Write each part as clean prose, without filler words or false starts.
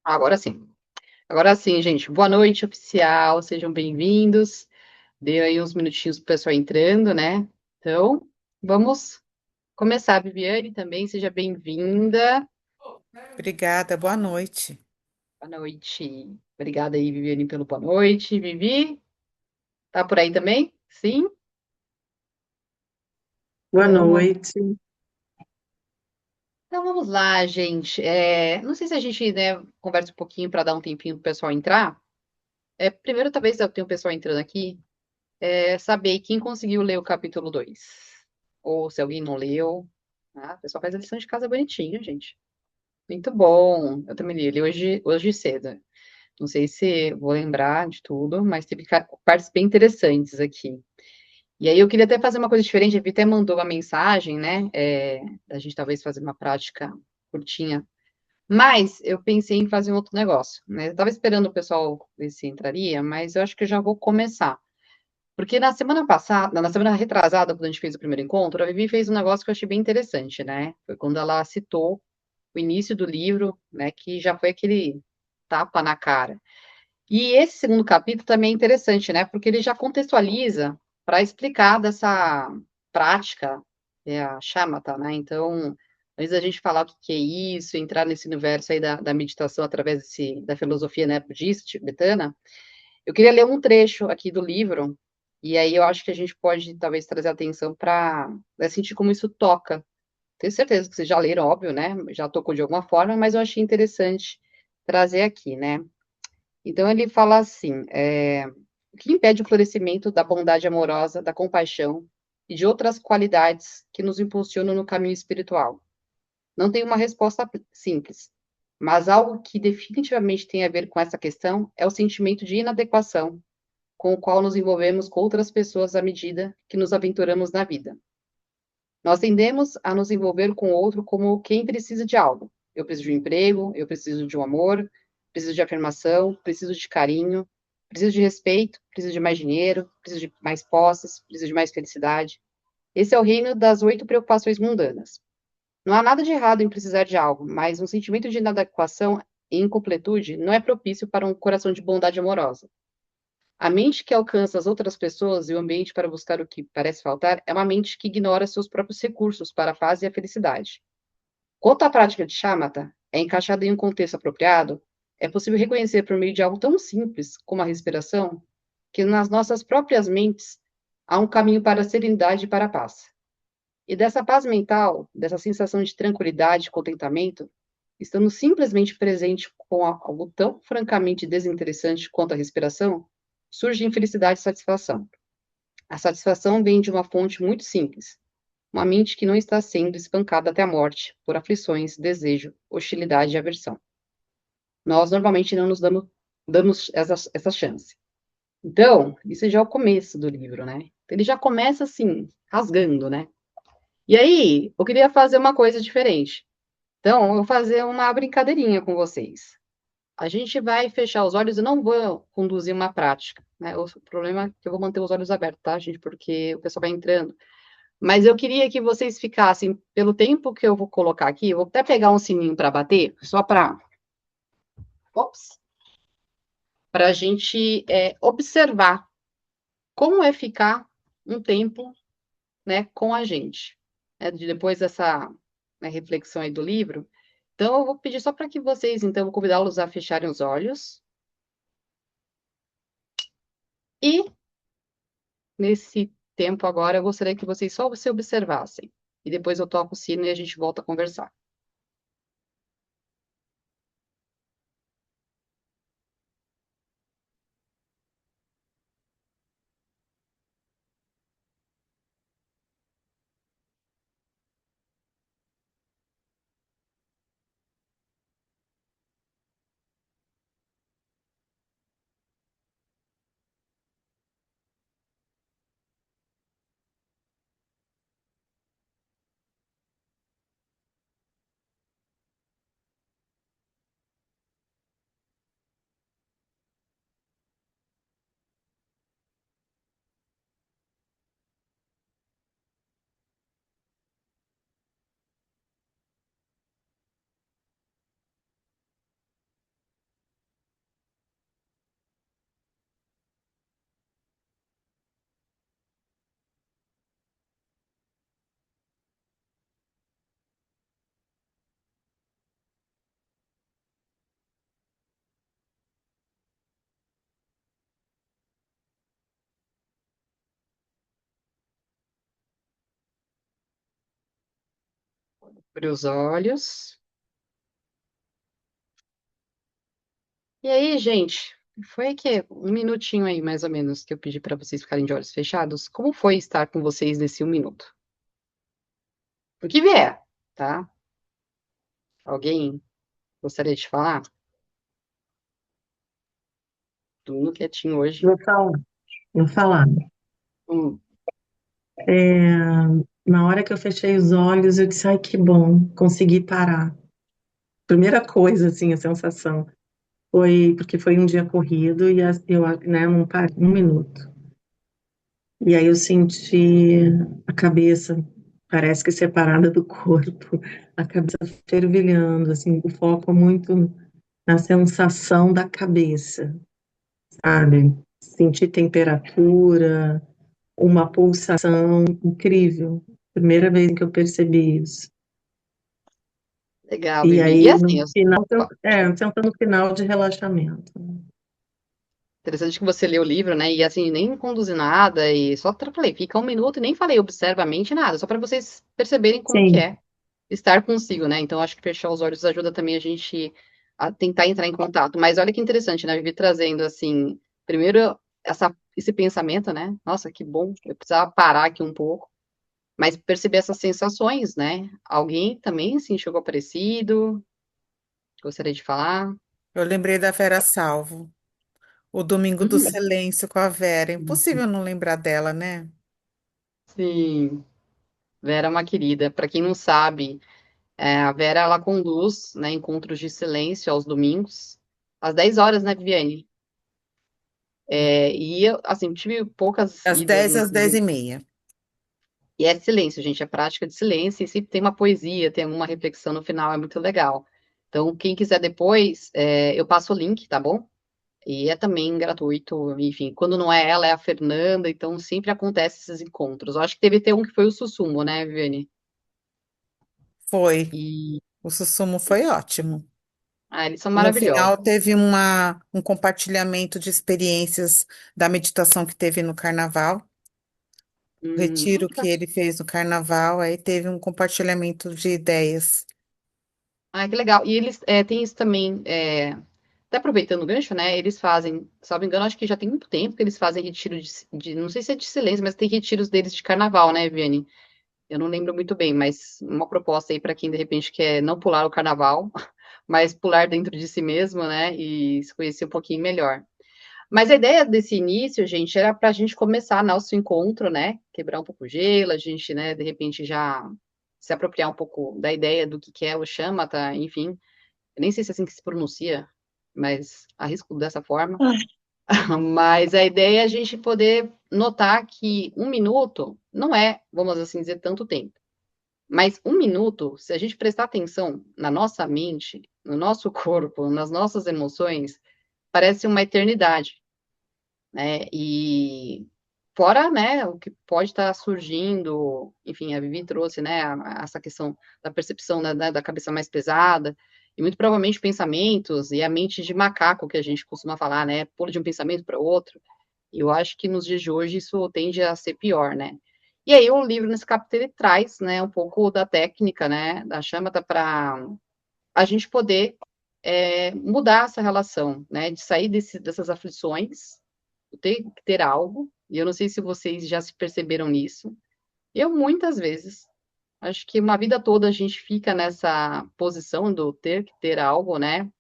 Agora sim. Agora sim, gente. Boa noite, oficial. Sejam bem-vindos. Deu aí uns minutinhos pro pessoal entrando, né? Então, vamos começar. Viviane também, seja bem-vinda. Obrigada, boa noite. Boa noite. Obrigada aí, Viviane, pelo boa noite. Vivi, tá por aí também? Sim? Boa Então, noite. então vamos lá, gente. Não sei se a gente, né, conversa um pouquinho para dar um tempinho pro pessoal entrar. Primeiro, talvez eu tenha o pessoal entrando aqui. Saber quem conseguiu ler o capítulo 2, ou se alguém não leu. Ah, o pessoal faz a lição de casa bonitinho, gente. Muito bom. Eu também li ele hoje cedo. Não sei se vou lembrar de tudo, mas teve partes bem interessantes aqui. E aí eu queria até fazer uma coisa diferente. A Vi até mandou uma mensagem, né? Da gente talvez fazer uma prática curtinha. Mas eu pensei em fazer um outro negócio, né? Eu estava esperando o pessoal ver se entraria, mas eu acho que eu já vou começar. Porque na semana passada, na semana retrasada, quando a gente fez o primeiro encontro, a Vivi fez um negócio que eu achei bem interessante, né? Foi quando ela citou o início do livro, né? Que já foi aquele tapa na cara. E esse segundo capítulo também é interessante, né? Porque ele já contextualiza para explicar dessa prática, a shamatha, né? Então, antes da gente falar o que é isso, entrar nesse universo aí da meditação através da filosofia, né, budista tibetana, eu queria ler um trecho aqui do livro, e aí eu acho que a gente pode talvez trazer atenção para sentir como isso toca. Tenho certeza que vocês já leram, óbvio, né? Já tocou de alguma forma, mas eu achei interessante trazer aqui, né? Então ele fala assim: o que impede o florescimento da bondade amorosa, da compaixão e de outras qualidades que nos impulsionam no caminho espiritual? Não tem uma resposta simples, mas algo que definitivamente tem a ver com essa questão é o sentimento de inadequação com o qual nos envolvemos com outras pessoas à medida que nos aventuramos na vida. Nós tendemos a nos envolver com o outro como quem precisa de algo. Eu preciso de um emprego, eu preciso de um amor, preciso de afirmação, preciso de carinho, preciso de respeito, preciso de mais dinheiro, preciso de mais posses, preciso de mais felicidade. Esse é o reino das 8 preocupações mundanas. Não há nada de errado em precisar de algo, mas um sentimento de inadequação e incompletude não é propício para um coração de bondade amorosa. A mente que alcança as outras pessoas e o ambiente para buscar o que parece faltar é uma mente que ignora seus próprios recursos para a paz e a felicidade. Quanto à prática de shamatha, é encaixada em um contexto apropriado, é possível reconhecer por meio de algo tão simples como a respiração que nas nossas próprias mentes há um caminho para a serenidade e para a paz. E dessa paz mental, dessa sensação de tranquilidade e contentamento, estando simplesmente presente com algo tão francamente desinteressante quanto a respiração, surge infelicidade e satisfação. A satisfação vem de uma fonte muito simples, uma mente que não está sendo espancada até a morte por aflições, desejo, hostilidade e aversão. Nós normalmente não nos damos essa chance. Então, isso já é o começo do livro, né? Ele já começa assim, rasgando, né? E aí, eu queria fazer uma coisa diferente. Então, eu vou fazer uma brincadeirinha com vocês. A gente vai fechar os olhos e não vou conduzir uma prática, né? O problema é que eu vou manter os olhos abertos, tá, gente? Porque o pessoal vai entrando. Mas eu queria que vocês ficassem, pelo tempo que eu vou colocar aqui, eu vou até pegar um sininho para bater, só para a gente observar como é ficar um tempo, né, com a gente, né, depois dessa, né, reflexão aí do livro. Então, eu vou pedir só para que vocês, então, eu vou convidá-los a fecharem os olhos e nesse tempo agora, eu gostaria que vocês só se observassem. E depois eu toco o sino e a gente volta a conversar. Abre os olhos. E aí, gente? Foi que um minutinho aí, mais ou menos, que eu pedi para vocês ficarem de olhos fechados. Como foi estar com vocês nesse um minuto? O que vier, tá? Alguém gostaria de falar? Todo mundo quietinho hoje. Vou falar, vou falar. Hum, É, na hora que eu fechei os olhos, eu disse, ai, que bom, consegui parar. Primeira coisa, assim, a sensação foi porque foi um dia corrido e eu, né, não parei um minuto. E aí eu senti a cabeça, parece que separada do corpo, a cabeça fervilhando, assim, o foco muito na sensação da cabeça, sabe? Sentir temperatura, uma pulsação incrível. Primeira vez que eu percebi isso. legal, E Vivi. E aí, assim, no final, tentando no final de relaxamento. interessante que você leu o livro, né? E assim, nem conduzi nada, e só falei, fica um minuto e nem falei observa a mente, nada, só para vocês perceberem como que Sim, é estar consigo, né? Então, acho que fechar os olhos ajuda também a gente a tentar entrar em contato. Mas olha que interessante, né? Vivi trazendo assim, primeiro esse pensamento, né? Nossa, que bom, eu precisava parar aqui um pouco, mas perceber essas sensações, né? Alguém também se enxergou parecido? Gostaria de falar? Eu lembrei da Vera Salvo, o Domingo do Hum, Silêncio com a Vera. Impossível não lembrar dela, né? sim, Vera é uma querida. Para quem não sabe, a Vera, ela conduz, né, encontros de silêncio aos domingos, às 10 horas, né, Viviane? E eu, assim, tive poucas Das idas 10 às nesses 10h30. e é silêncio, gente, é prática de silêncio, e sempre tem uma poesia, tem alguma reflexão no final, é muito legal. Então, quem quiser depois, eu passo o link, tá bom? E é também gratuito, enfim, quando não é ela, é a Fernanda, então sempre acontece esses encontros. Eu acho que teve até um que foi o Sussumo, né, Viviane? Foi. E, O Sussumo foi ótimo. eles são No final, maravilhosos. teve um compartilhamento de experiências da meditação que teve no carnaval. O retiro que ele fez no carnaval, aí teve um compartilhamento de ideias. Que legal. E eles têm isso também, até aproveitando o gancho, né? Eles fazem, salvo engano, acho que já tem muito tempo que eles fazem retiro não sei se é de silêncio, mas tem retiros deles de carnaval, né, Vianney? Eu não lembro muito bem, mas uma proposta aí para quem de repente quer não pular o carnaval, mas pular dentro de si mesmo, né? E se conhecer um pouquinho melhor. Mas a ideia desse início, gente, era para a gente começar nosso encontro, né? Quebrar um pouco o gelo, a gente, né, de repente já se apropriar um pouco da ideia do que é o Shamatha, enfim. Eu nem sei se é assim que se pronuncia, mas arrisco dessa forma. Mas a ideia é a gente poder notar que um minuto não é, vamos assim dizer, tanto tempo. Mas um minuto, se a gente prestar atenção na nossa mente, no nosso corpo, nas nossas emoções, parece uma eternidade, né? E fora, né, o que pode estar surgindo, enfim, a Vivi trouxe, né, essa questão da percepção da cabeça mais pesada, e muito provavelmente pensamentos e a mente de macaco que a gente costuma falar, né, pula de um pensamento para outro. E eu acho que nos dias de hoje isso tende a ser pior, né? E aí o livro nesse capítulo ele traz, né, um pouco da técnica, né, da chamata para a gente poder mudar essa relação, né, de sair dessas aflições, ter que ter algo. E eu não sei se vocês já se perceberam nisso. Eu muitas vezes acho que uma vida toda a gente fica nessa posição do ter que ter algo, né?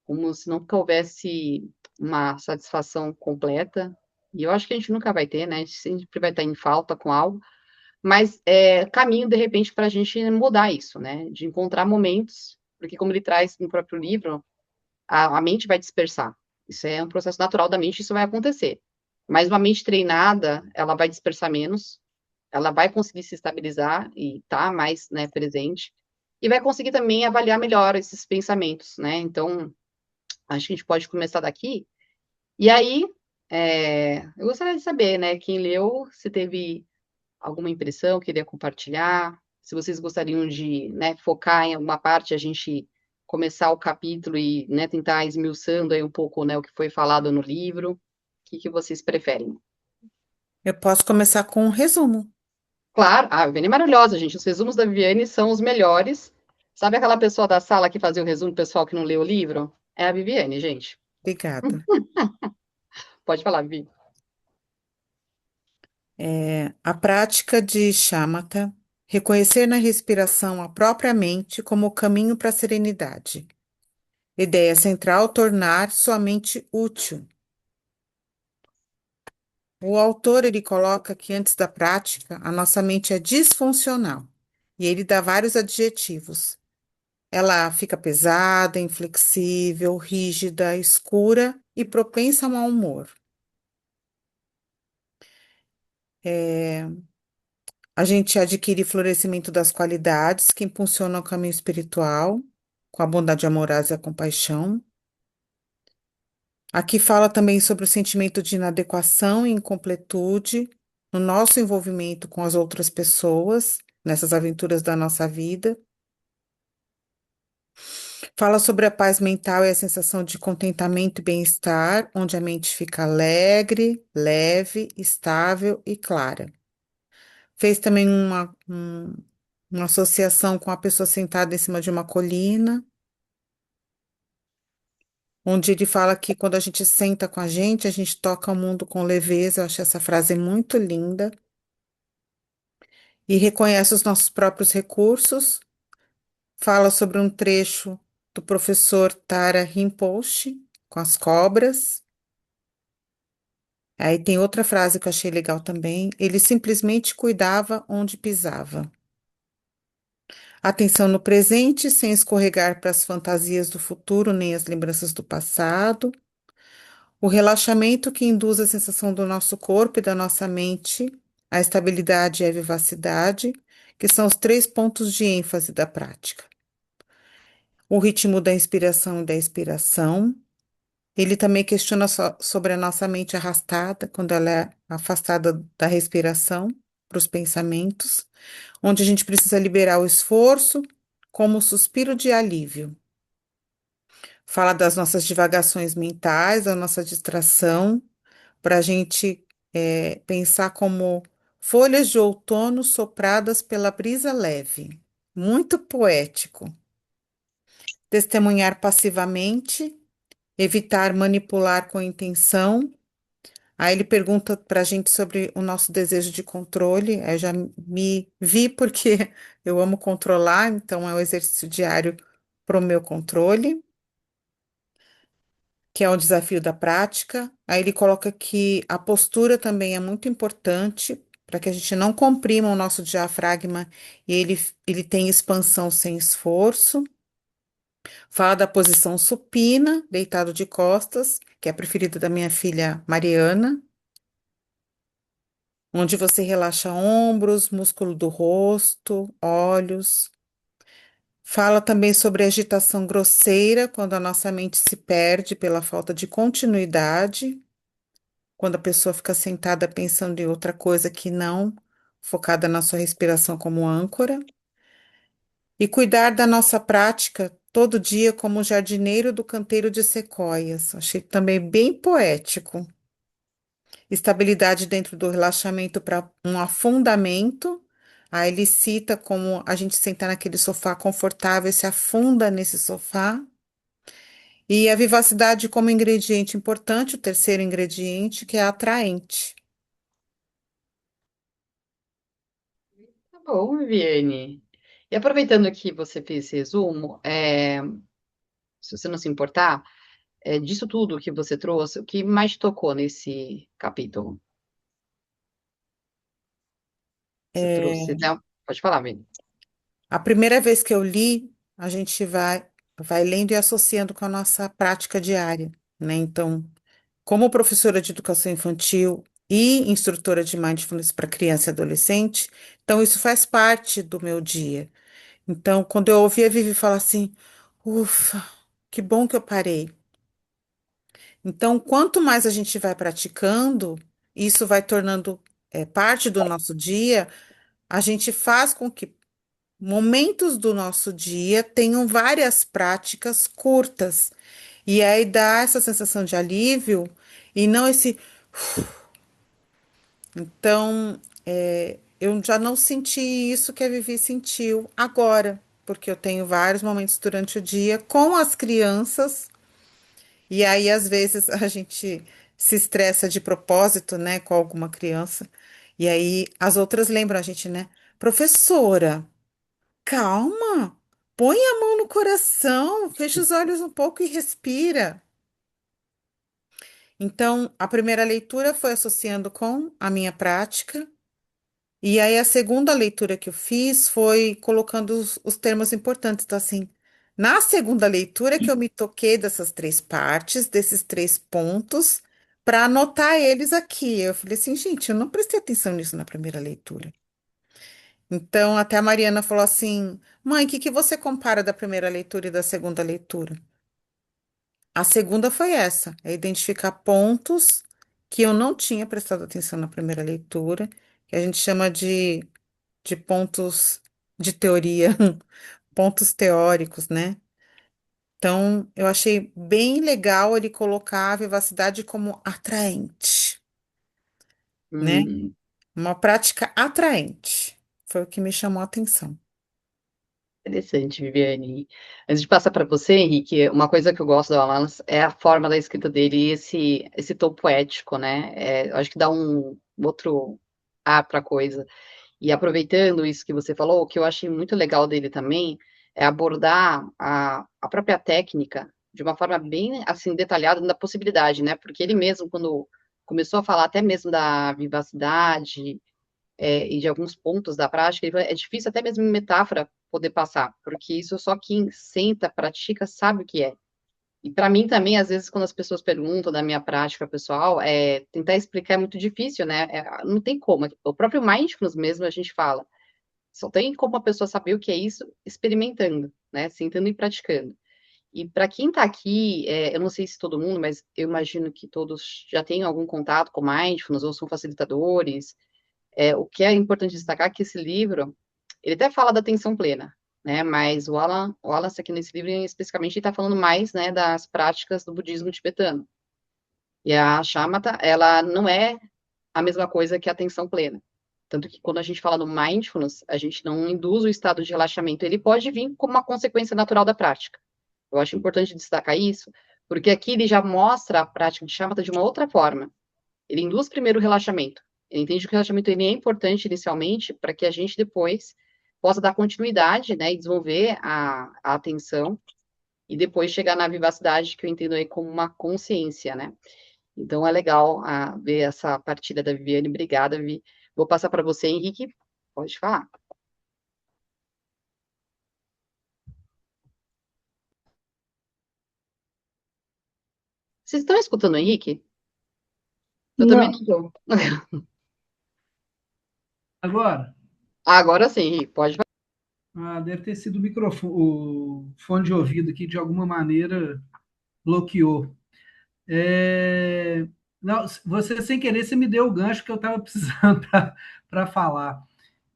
Como se nunca houvesse uma satisfação completa. E eu acho que a gente nunca vai ter, né? A gente sempre vai estar em falta com algo. Mas é caminho, de repente, para a gente mudar isso, né? De encontrar momentos, porque como ele traz no próprio livro, a mente vai dispersar. Isso é um processo natural da mente, isso vai acontecer. Mas uma mente treinada, ela vai dispersar menos, ela vai conseguir se estabilizar e estar mais, né, presente, e vai conseguir também avaliar melhor esses pensamentos, né? Então, acho que a gente pode começar daqui. E aí, eu gostaria de saber, né, quem leu, se teve alguma impressão, queria compartilhar, se vocês gostariam de, né, focar em alguma parte, a gente começar o capítulo e, né, tentar esmiuçando aí um pouco, né, o que foi falado no livro. O que que vocês preferem? Eu posso começar com um resumo. Claro, a Viviane é maravilhosa, gente. Os resumos da Viviane são os melhores. Sabe aquela pessoa da sala que fazia o resumo, pessoal que não leu o livro? É a Viviane, gente. Obrigada. Pode falar, Vivi. A prática de shamatha, reconhecer na respiração a própria mente como o caminho para a serenidade. Ideia central, tornar sua mente útil. O autor, ele coloca que antes da prática, a nossa mente é disfuncional. E ele dá vários adjetivos. Ela fica pesada, inflexível, rígida, escura e propensa ao mau humor. É, a gente adquire florescimento das qualidades que impulsionam o caminho espiritual, com a bondade amorosa e a compaixão. Aqui fala também sobre o sentimento de inadequação e incompletude no nosso envolvimento com as outras pessoas, nessas aventuras da nossa vida. Fala sobre a paz mental e a sensação de contentamento e bem-estar, onde a mente fica alegre, leve, estável e clara. Fez também uma associação com a pessoa sentada em cima de uma colina, onde ele fala que quando a gente senta com a gente toca o mundo com leveza. Eu acho essa frase muito linda. E reconhece os nossos próprios recursos. Fala sobre um trecho do professor Tara Rinpoche, com as cobras. Aí tem outra frase que eu achei legal também. Ele simplesmente cuidava onde pisava. Atenção no presente, sem escorregar para as fantasias do futuro nem as lembranças do passado. O relaxamento que induz a sensação do nosso corpo e da nossa mente, a estabilidade e a vivacidade, que são os três pontos de ênfase da prática. O ritmo da inspiração e da expiração. Ele também questiona sobre a nossa mente arrastada, quando ela é afastada da respiração para os pensamentos, onde a gente precisa liberar o esforço como um suspiro de alívio. Fala das nossas divagações mentais, da nossa distração, para a gente pensar como folhas de outono sopradas pela brisa leve. Muito poético. Testemunhar passivamente, evitar manipular com intenção. Aí ele pergunta para a gente sobre o nosso desejo de controle. Aí eu já me vi porque eu amo controlar, então é um exercício diário para o meu controle, que é o desafio da prática. Aí ele coloca que a postura também é muito importante para que a gente não comprima o nosso diafragma e ele tem expansão sem esforço. Fala da posição supina, deitado de costas, que é a preferida da minha filha Mariana, onde você relaxa ombros, músculo do rosto, olhos. Fala também sobre agitação grosseira, quando a nossa mente se perde pela falta de continuidade, quando a pessoa fica sentada pensando em outra coisa que não focada na sua respiração como âncora. E cuidar da nossa prática todo dia como jardineiro do canteiro de sequoias. Achei também bem poético. Estabilidade dentro do relaxamento para um afundamento. Aí ele cita como a gente sentar naquele sofá confortável e se afunda nesse sofá. E a vivacidade como ingrediente importante, o terceiro ingrediente, que é atraente. Tá bom, Viviane. E aproveitando que você fez esse resumo, se você não se importar, disso tudo que você trouxe, o que mais te tocou nesse capítulo? Você trouxe, É, né? Pode falar, Viviane. a primeira vez que eu li, a gente vai lendo e associando com a nossa prática diária, né? Então, como professora de educação infantil e instrutora de mindfulness para criança e adolescente, então isso faz parte do meu dia. Então, quando eu ouvi a Vivi falar assim, ufa, que bom que eu parei. Então, quanto mais a gente vai praticando, isso vai tornando parte do nosso dia, a gente faz com que momentos do nosso dia tenham várias práticas curtas. E aí dá essa sensação de alívio e não esse. Então, eu já não senti isso que a Vivi sentiu agora, porque eu tenho vários momentos durante o dia com as crianças, e aí às vezes a gente se estressa de propósito, né, com alguma criança, e aí as outras lembram a gente, né? Professora, calma, põe a mão no coração, fecha os olhos um pouco e respira. Então, a primeira leitura foi associando com a minha prática. E aí a segunda leitura que eu fiz foi colocando os termos importantes. Então, assim, na segunda leitura que eu me toquei dessas três partes, desses três pontos, para anotar eles aqui. Eu falei assim, gente, eu não prestei atenção nisso na primeira leitura. Então, até a Mariana falou assim, mãe, o que que você compara da primeira leitura e da segunda leitura? A segunda foi essa, é identificar pontos que eu não tinha prestado atenção na primeira leitura, que a gente chama de pontos de teoria, pontos teóricos, né? Então, eu achei bem legal ele colocar a vivacidade como atraente, né? Hum, Uma prática atraente. Foi o que me chamou a atenção. interessante, Viviane. Antes de passar para você, Henrique, uma coisa que eu gosto do Alan é a forma da escrita dele e esse tom poético, né? Eu acho que dá um outro ar para a coisa. E aproveitando isso que você falou, o que eu achei muito legal dele também é abordar a própria técnica de uma forma bem assim detalhada da possibilidade, né? Porque ele mesmo, quando começou a falar até mesmo da vivacidade e de alguns pontos da prática, ele falou, é difícil até mesmo em metáfora poder passar, porque isso só quem senta, pratica, sabe o que é. E para mim também, às vezes, quando as pessoas perguntam da minha prática pessoal, tentar explicar é muito difícil, né? Não tem como. O próprio mindfulness mesmo a gente fala. Só tem como a pessoa saber o que é isso experimentando, né? Sentando e praticando. E para quem está aqui, eu não sei se todo mundo, mas eu imagino que todos já tenham algum contato com mindfulness ou são facilitadores. O que é importante destacar é que esse livro, ele até fala da atenção plena, né? Mas o Wallace aqui nesse livro, especificamente, está falando mais, né, das práticas do budismo tibetano. E a shamatha, ela não é a mesma coisa que a atenção plena. Tanto que quando a gente fala no mindfulness, a gente não induz o estado de relaxamento. Ele pode vir como uma consequência natural da prática. Eu acho importante destacar isso, porque aqui ele já mostra a prática de shamatha de uma outra forma. Ele induz primeiro o relaxamento. Ele entende que o relaxamento ele é importante inicialmente para que a gente depois possa dar continuidade, né, e desenvolver a atenção e depois chegar na vivacidade que eu entendo aí como uma consciência, né? Então é legal ver essa partilha da Viviane. Obrigada, Vi. Vou passar para você, Henrique. Pode falar. Vocês estão escutando o Henrique? Eu também não Não, estou. Agora, Agora sim, Henrique, pode falar. deve ter sido o microfone, o fone de ouvido aqui, de alguma maneira, bloqueou. É, não, você, sem querer, você me deu o gancho que eu estava precisando para falar,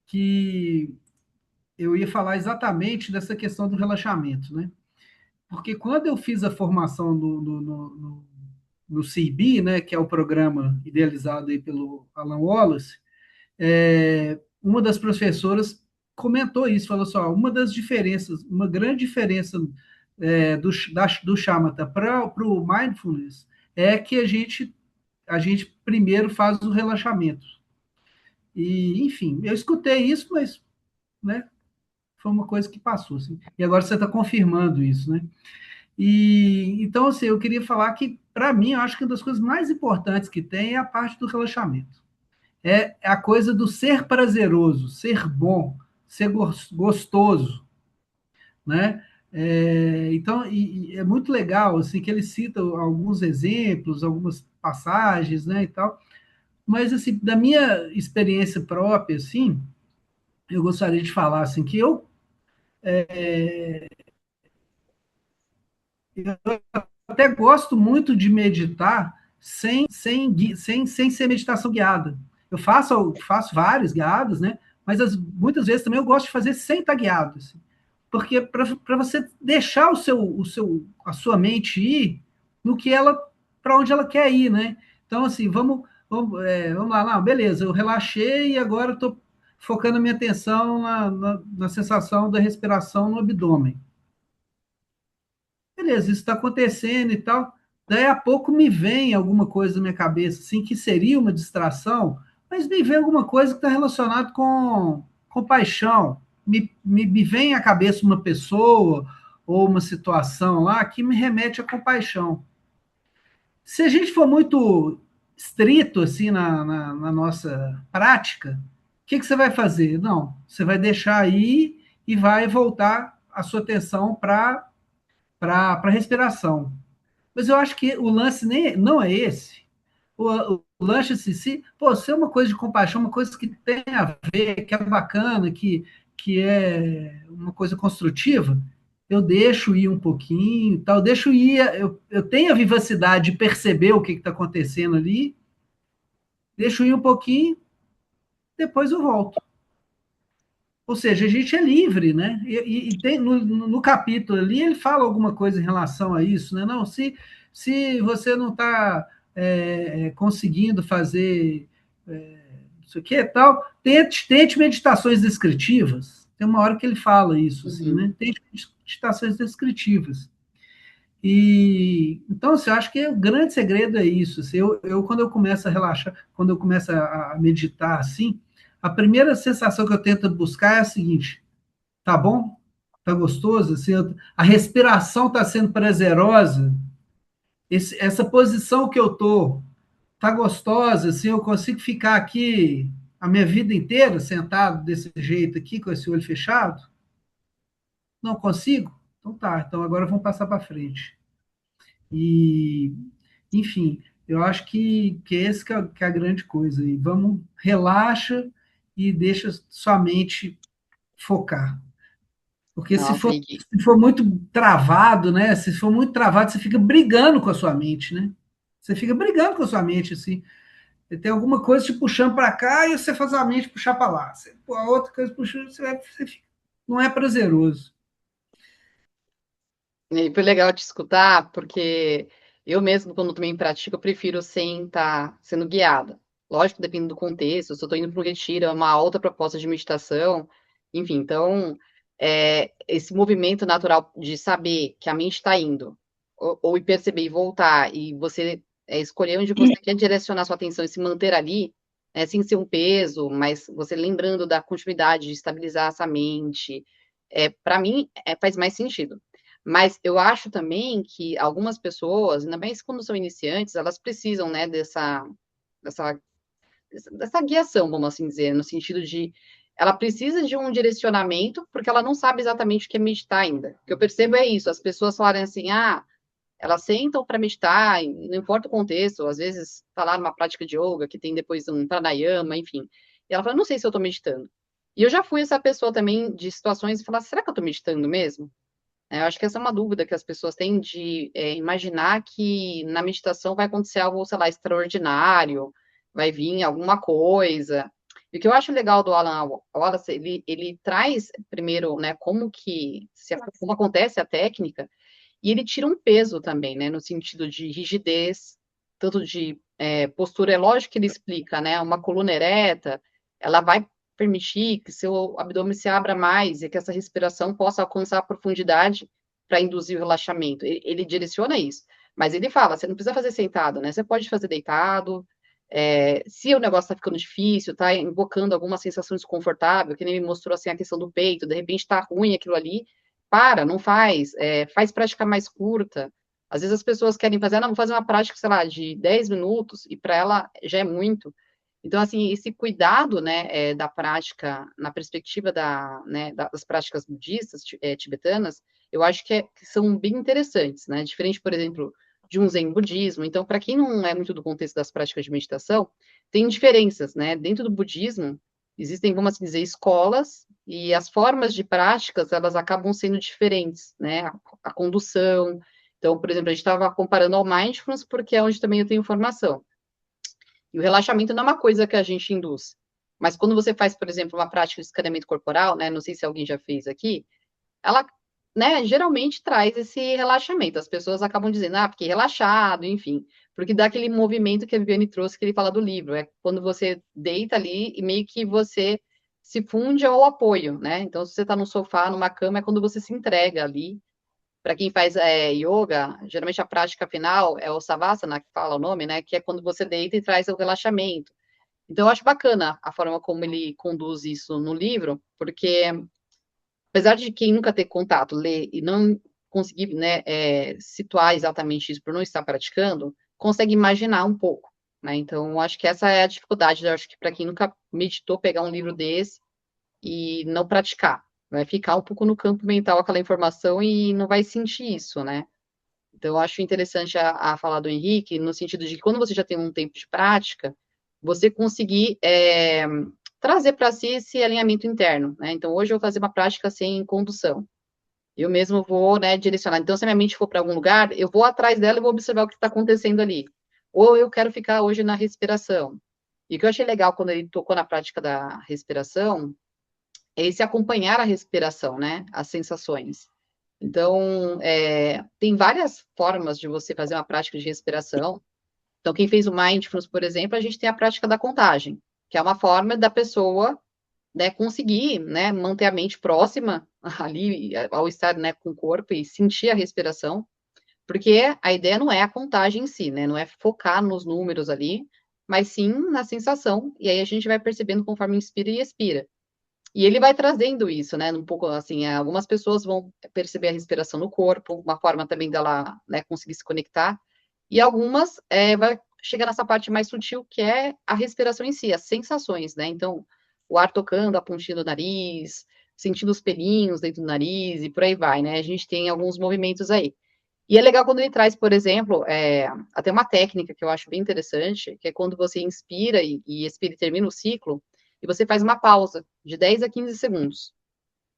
que eu ia falar exatamente dessa questão do relaxamento, né? Porque quando eu fiz a formação no CIB, né, que é o programa idealizado aí pelo Alan Wallace, uma das professoras comentou isso, falou só, uma das diferenças, uma grande diferença do Shamatha para o Mindfulness é que a gente primeiro faz o relaxamento. E, enfim, eu escutei isso, mas, né, foi uma coisa que passou, assim. E agora você está confirmando isso, né? E então, assim, eu queria falar que, para mim, eu acho que uma das coisas mais importantes que tem é a parte do relaxamento. É a coisa do ser prazeroso, ser bom, ser gostoso, né? Então, e é muito legal assim que ele cita alguns exemplos, algumas passagens, né, e tal. Mas assim, da minha experiência própria, assim, eu gostaria de falar assim que eu até gosto muito de meditar sem ser meditação guiada. Eu faço várias guiadas, né? Mas muitas vezes também eu gosto de fazer sem estar guiado. Assim, porque para você deixar a sua mente ir no que ela, para onde ela quer ir, né? Então, assim, vamos lá, não, beleza, eu relaxei e agora eu estou focando a minha atenção na sensação da respiração no abdômen. Beleza, isso está acontecendo e tal. Daí a pouco me vem alguma coisa na minha cabeça, assim, que seria uma distração, mas me vem alguma coisa que está relacionada com paixão. Me vem à cabeça uma pessoa ou uma situação lá que me remete à compaixão. Se a gente for muito estrito assim na nossa prática, o que você vai fazer? Não, você vai deixar aí e vai voltar a sua atenção para a respiração. Mas eu acho que o lance nem, não é esse. O lance em si, pô, se é uma coisa de compaixão, uma coisa que tem a ver, que é bacana, que é uma coisa construtiva, eu deixo ir um pouquinho, tal, deixo ir, eu tenho a vivacidade de perceber o que está acontecendo ali, deixo ir um pouquinho, depois eu volto. Ou seja, a gente é livre, né? E tem, no capítulo ali, ele fala alguma coisa em relação a isso, né? Não, se você não está conseguindo fazer isso aqui e tal, tente meditações descritivas. Tem uma hora que ele fala isso, assim, né? Tente meditações descritivas. E então, assim, eu acho que o grande segredo é isso. Assim, quando eu começo a relaxar, quando eu começo a meditar assim, a primeira sensação que eu tento buscar é a seguinte: tá bom? Tá gostoso? Assim, a respiração está sendo prazerosa. Essa posição que eu tô tá gostosa. Assim, eu consigo ficar aqui a minha vida inteira sentado desse jeito aqui, com esse olho fechado? Não consigo? Então tá. Então agora vamos passar para frente. E, enfim, eu acho que esse que é a grande coisa. E vamos, relaxa e deixa sua mente focar. Porque Nossa, se for muito travado, né? Se for muito travado, você fica brigando com a sua mente, né? Você fica brigando com a sua mente, assim. Tem alguma coisa te puxando para cá e você faz a mente puxar para lá. A outra coisa puxando, você fica, não é prazeroso. e foi legal te escutar, porque eu mesmo, quando também pratico, eu prefiro sem estar sendo guiada. Lógico, depende do contexto, se eu estou indo para um retiro, é uma outra proposta de meditação, enfim, então, esse movimento natural de saber que a mente está indo, ou ir perceber e voltar, e você escolher onde você quer direcionar sua atenção e se manter ali, sem ser um peso, mas você lembrando da continuidade, de estabilizar essa mente, para mim, faz mais sentido. Mas eu acho também que algumas pessoas, ainda mais quando são iniciantes, elas precisam, né, dessa, dessa guiação, vamos assim dizer, no sentido de ela precisa de um direcionamento, porque ela não sabe exatamente o que é meditar ainda. O que eu percebo é isso, as pessoas falarem assim, elas sentam para meditar, não importa o contexto, às vezes está lá numa prática de yoga, que tem depois um pranayama, enfim. E ela fala, não sei se eu estou meditando. E eu já fui essa pessoa também de situações e falar, será que eu estou meditando mesmo? Eu acho que essa é uma dúvida que as pessoas têm de imaginar que na meditação vai acontecer algo, sei lá, extraordinário, vai vir alguma coisa. E o que eu acho legal do Alan Wallace, ele traz primeiro, né, como acontece a técnica, e ele tira um peso também, né, no sentido de rigidez, tanto de postura. É lógico que ele explica, né, uma coluna ereta, ela vai permitir que seu abdômen se abra mais e que essa respiração possa alcançar a profundidade para induzir o relaxamento. Ele direciona isso, mas ele fala, você não precisa fazer sentado, né, você pode fazer deitado. Se o negócio está ficando difícil, está invocando alguma sensação desconfortável, que nem me mostrou assim a questão do peito, de repente está ruim aquilo ali, não faz, faz prática mais curta. Às vezes as pessoas querem fazer, não, vou fazer uma prática, sei lá, de 10 minutos, e para ela já é muito. Então, assim, esse cuidado, né, da prática, na perspectiva né, das práticas budistas, tibetanas, eu acho que são bem interessantes, né? Diferente, por exemplo, de um Zen budismo. Então, para quem não é muito do contexto das práticas de meditação, tem diferenças, né? Dentro do budismo, existem, vamos assim dizer, escolas, e as formas de práticas, elas acabam sendo diferentes, né? A condução. Então, por exemplo, a gente estava comparando ao mindfulness, porque é onde também eu tenho formação. E o relaxamento não é uma coisa que a gente induz. Mas quando você faz, por exemplo, uma prática de escaneamento corporal, né? Não sei se alguém já fez aqui, ela, né, geralmente traz esse relaxamento. As pessoas acabam dizendo, fiquei relaxado, enfim, porque dá aquele movimento que a Viviane trouxe, que ele fala do livro, é quando você deita ali e meio que você se funde ao apoio, né? Então, se você está no sofá, numa cama, é quando você se entrega ali. Para quem faz yoga, geralmente a prática final é o Savasana, que fala o nome, né? Que é quando você deita e traz o relaxamento. Então, eu acho bacana a forma como ele conduz isso no livro, porque apesar de quem nunca ter contato, ler e não conseguir, né, situar exatamente isso por não estar praticando, consegue imaginar um pouco, né? Então, eu acho que essa é a dificuldade, eu acho que para quem nunca meditou, pegar um livro desse e não praticar, vai ficar um pouco no campo mental aquela informação e não vai sentir isso, né? Então, eu acho interessante a fala do Henrique, no sentido de que quando você já tem um tempo de prática, você conseguir trazer para si esse alinhamento interno, né? Então, hoje eu vou fazer uma prática sem condução. Eu mesmo vou, né, direcionar. Então, se a minha mente for para algum lugar, eu vou atrás dela e vou observar o que está acontecendo ali. Ou eu quero ficar hoje na respiração. E o que eu achei legal quando ele tocou na prática da respiração é esse acompanhar a respiração, né? As sensações. Então, tem várias formas de você fazer uma prática de respiração. Então, quem fez o Mindfulness, por exemplo, a gente tem a prática da contagem, que é uma forma da pessoa, né, conseguir, né, manter a mente próxima ali ao estar, né, com o corpo e sentir a respiração, porque a ideia não é a contagem em si, né, não é focar nos números ali, mas sim na sensação, e aí a gente vai percebendo conforme inspira e expira. E ele vai trazendo isso, né? Um pouco assim, algumas pessoas vão perceber a respiração no corpo, uma forma também dela, né, conseguir se conectar, e algumas vai chegar nessa parte mais sutil, que é a respiração em si, as sensações, né? Então, o ar tocando a pontinha do nariz, sentindo os pelinhos dentro do nariz e por aí vai, né? A gente tem alguns movimentos aí. E é legal quando ele traz, por exemplo, até uma técnica que eu acho bem interessante, que é quando você inspira e expira e termina o ciclo, e você faz uma pausa de 10 a 15 segundos,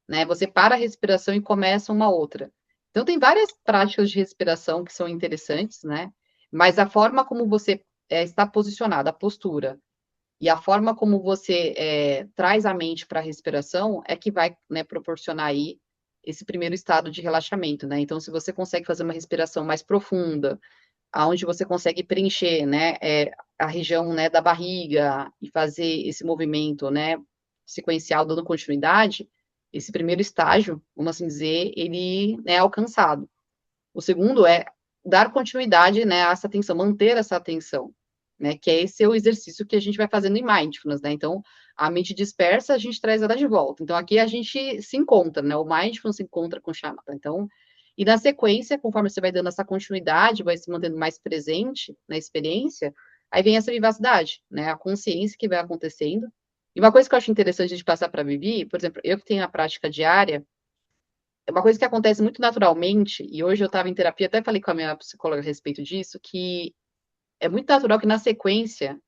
né? Você para a respiração e começa uma outra. Então, tem várias práticas de respiração que são interessantes, né? Mas a forma como você está posicionado, a postura, e a forma como você traz a mente para a respiração é que vai, né, proporcionar aí esse primeiro estado de relaxamento, né? Então, se você consegue fazer uma respiração mais profunda, aonde você consegue preencher, né, a região, né, da barriga e fazer esse movimento, né, sequencial, dando continuidade, esse primeiro estágio, vamos assim dizer, ele é alcançado. O segundo é dar continuidade, né, a essa atenção, manter essa atenção, né, que é esse o exercício que a gente vai fazendo em mindfulness, né? Então, a mente dispersa, a gente traz ela de volta. Então, aqui a gente se encontra, né? O mindfulness se encontra com o shamatha. Então, e na sequência, conforme você vai dando essa continuidade, vai se mantendo mais presente na experiência, aí vem essa vivacidade, né? A consciência que vai acontecendo. E uma coisa que eu acho interessante de passar para a Vivi, por exemplo, eu que tenho a prática diária, é uma coisa que acontece muito naturalmente, e hoje eu estava em terapia, até falei com a minha psicóloga a respeito disso, que é muito natural que na sequência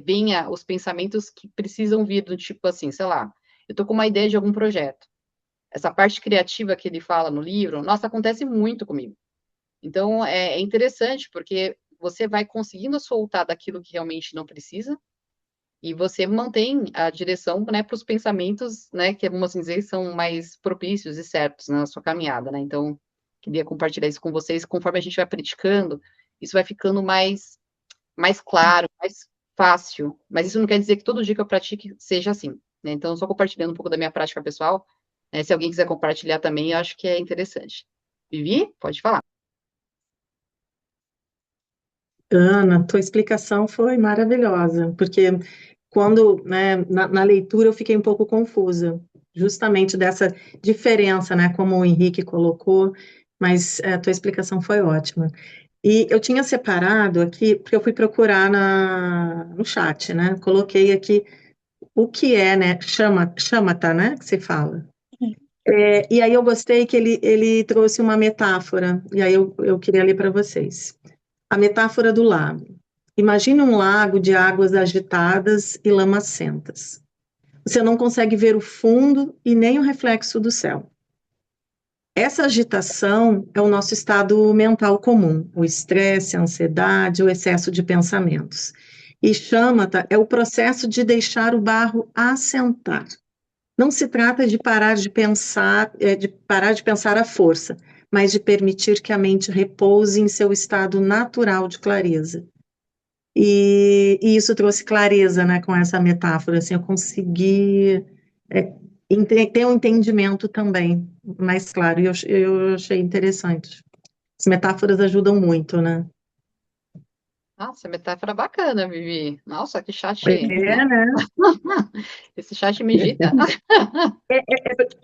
venha os pensamentos que precisam vir do tipo assim, sei lá, eu tô com uma ideia de algum projeto. Essa parte criativa que ele fala no livro, nossa, acontece muito comigo. Então, é interessante, porque você vai conseguindo soltar daquilo que realmente não precisa, e você mantém a direção, né, para os pensamentos, né, que vamos assim dizer são mais propícios e certos na sua caminhada, né? Então, queria compartilhar isso com vocês. Conforme a gente vai praticando, isso vai ficando mais claro, mais fácil. Mas isso não quer dizer que todo dia que eu pratique seja assim, né? Então, só compartilhando um pouco da minha prática pessoal, né? Se alguém quiser compartilhar também, eu acho que é interessante. Vivi, pode falar. Ana, tua explicação foi maravilhosa, porque quando, né, na leitura eu fiquei um pouco confusa, justamente dessa diferença, né, como o Henrique colocou, mas a tua explicação foi ótima. E eu tinha separado aqui, porque eu fui procurar no chat, né, coloquei aqui o que é, né, shamatha, né, que se fala. E aí eu gostei que ele trouxe uma metáfora, e aí eu queria ler para vocês. A metáfora do lago. Imagine um lago de águas agitadas e lamacentas. Você não consegue ver o fundo e nem o reflexo do céu. Essa agitação é o nosso estado mental comum, o estresse, a ansiedade, o excesso de pensamentos. E shamatha é o processo de deixar o barro assentar. Não se trata de parar de pensar à força, mas de permitir que a mente repouse em seu estado natural de clareza. E isso trouxe clareza, né, com essa metáfora, assim, eu consegui é, ter um entendimento também mais claro. E eu achei interessante. As metáforas ajudam muito, né? Nossa, metáfora bacana, Vivi. Nossa, que chat, É, né? né? Esse chat medita.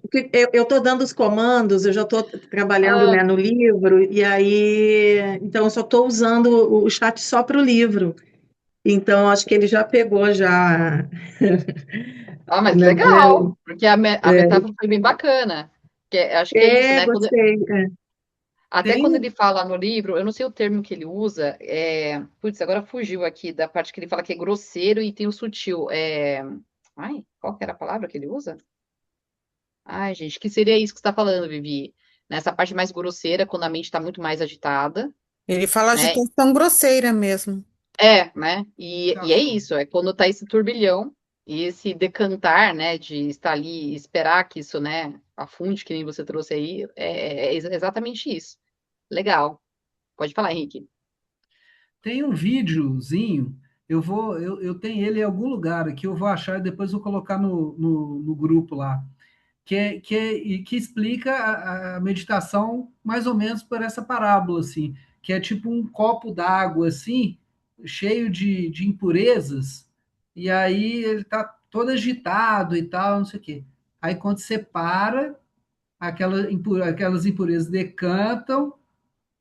Porque eu estou dando os comandos, eu já estou trabalhando, Ah, né, no livro, e aí, então eu só estou usando o chat só para o livro. Então, acho que ele já pegou já, mas né, legal, porque a é, metáfora foi bem bacana. Acho que é isso, né? gostei. Até Tem quando um, ele fala no livro, eu não sei o termo que ele usa, putz, agora fugiu aqui da parte que ele fala que é grosseiro e tem o sutil. Ai, qual que era a palavra que ele usa? Ai, gente, que seria isso que você está falando, Vivi? Nessa parte mais grosseira, quando a mente está muito mais agitada, Ele fala né? agitação grosseira mesmo. Né? E é agitação. isso, é quando tá esse turbilhão e esse decantar, né, de estar ali e esperar que isso, né, afunde, que nem você trouxe aí, é exatamente isso. Legal. Pode falar, Henrique. Tem um videozinho, eu tenho ele em algum lugar aqui, eu vou achar e depois vou colocar no grupo lá, e que explica a meditação mais ou menos por essa parábola, assim, que é tipo um copo d'água, assim, cheio de impurezas, e aí ele tá todo agitado e tal, não sei o quê. Aí quando você para, aquelas impurezas decantam,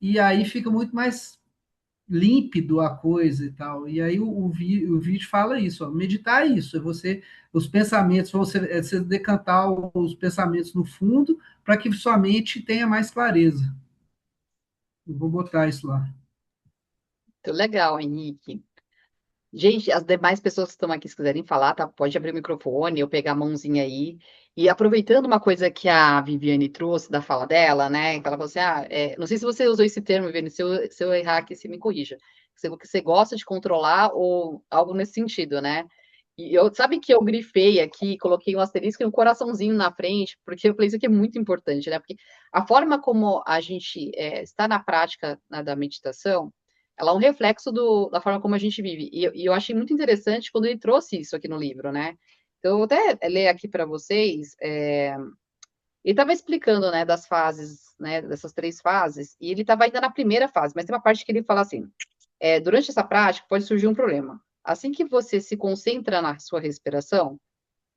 e aí fica muito mais límpido a coisa e tal. E aí o vídeo fala isso, ó, meditar é isso, é você, os pensamentos, você decantar os pensamentos no fundo para que sua mente tenha mais clareza. Eu vou botar isso lá. Muito legal, Henrique. Gente, as demais pessoas que estão aqui, se quiserem falar, tá? Pode abrir o microfone, eu pegar a mãozinha aí. E aproveitando uma coisa que a Viviane trouxe da fala dela, né? Que ela falou assim: não sei se você usou esse termo, Viviane, se eu errar aqui, você me corrija. Que você gosta de controlar ou algo nesse sentido, né? E sabe que eu grifei aqui, coloquei um asterisco e um coraçãozinho na frente, porque eu falei isso aqui é muito importante, né? Porque a forma como a gente está na prática, né, da meditação, ela é um reflexo da forma como a gente vive. E eu achei muito interessante quando ele trouxe isso aqui no livro, né? Então, eu vou até ler aqui para vocês. Ele estava explicando, né, das fases, né, dessas 3 fases, e ele estava ainda na primeira fase, mas tem uma parte que ele fala assim: durante essa prática pode surgir um problema. Assim que você se concentra na sua respiração,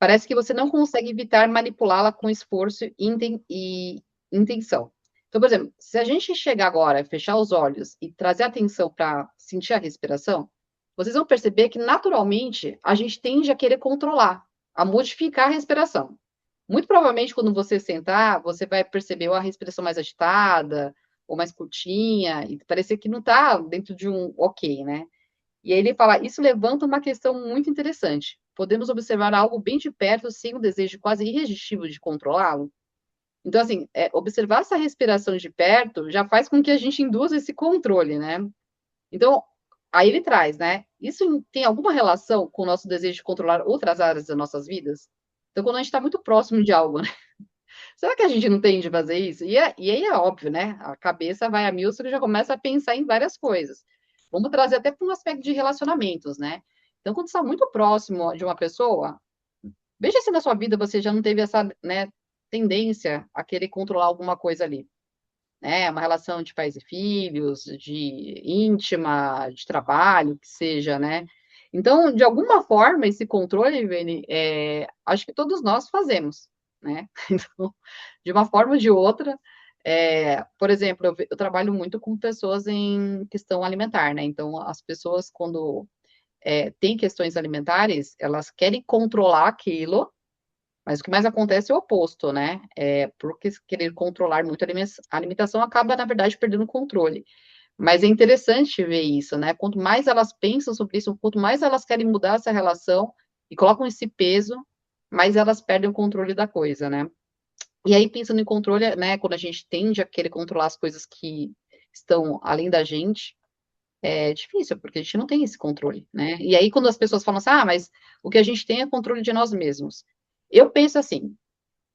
parece que você não consegue evitar manipulá-la com esforço e intenção. Então, por exemplo, se a gente chegar agora, fechar os olhos e trazer atenção para sentir a respiração, vocês vão perceber que naturalmente a gente tende a querer controlar, a modificar a respiração. Muito provavelmente, quando você sentar, você vai perceber a respiração mais agitada, ou mais curtinha, e parecer que não está dentro de um ok, né? E aí ele fala, isso levanta uma questão muito interessante. Podemos observar algo bem de perto sem o desejo quase irresistível de controlá-lo? Então, assim, observar essa respiração de perto já faz com que a gente induza esse controle, né? Então, aí ele traz, né? Isso tem alguma relação com o nosso desejo de controlar outras áreas das nossas vidas? Então, quando a gente está muito próximo de algo, né? Será que a gente não tende a fazer isso? E aí é óbvio, né? A cabeça vai a mil, você já começa a pensar em várias coisas. Vamos trazer até para um aspecto de relacionamentos, né? Então, quando você está muito próximo de uma pessoa, veja se na sua vida você já não teve essa, né, tendência a querer controlar alguma coisa ali, né? Uma relação de pais e filhos, de íntima, de trabalho, que seja, né? Então, de alguma forma, esse controle, Vini, acho que todos nós fazemos, né? Então, de uma forma ou de outra, por exemplo, eu trabalho muito com pessoas em questão alimentar, né? Então, as pessoas, quando têm questões alimentares, elas querem controlar aquilo, mas o que mais acontece é o oposto, né? Porque querer controlar muito a alimentação acaba, na verdade, perdendo o controle. Mas é interessante ver isso, né? Quanto mais elas pensam sobre isso, quanto mais elas querem mudar essa relação e colocam esse peso, mais elas perdem o controle da coisa, né? E aí, pensando em controle, né? Quando a gente tende a querer controlar as coisas que estão além da gente, é difícil, porque a gente não tem esse controle, né? E aí, quando as pessoas falam assim, mas o que a gente tem é controle de nós mesmos. Eu penso assim,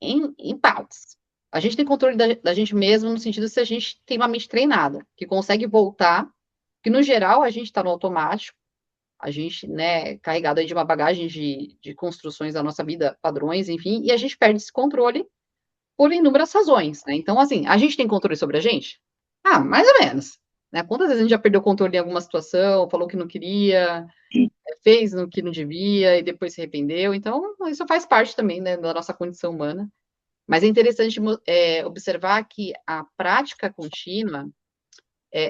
em partes. A gente tem controle da gente mesmo no sentido se a gente tem uma mente treinada, que consegue voltar, que no geral a gente está no automático, a gente, né, carregado aí de uma bagagem de construções da nossa vida, padrões, enfim, e a gente perde esse controle por inúmeras razões, né? Então, assim, a gente tem controle sobre a gente? Ah, mais ou menos. Né? Quantas vezes a gente já perdeu o controle em alguma situação, falou que não queria, fez o que não devia e depois se arrependeu? Então, isso faz parte também, né, da nossa condição humana. Mas é interessante observar que a prática contínua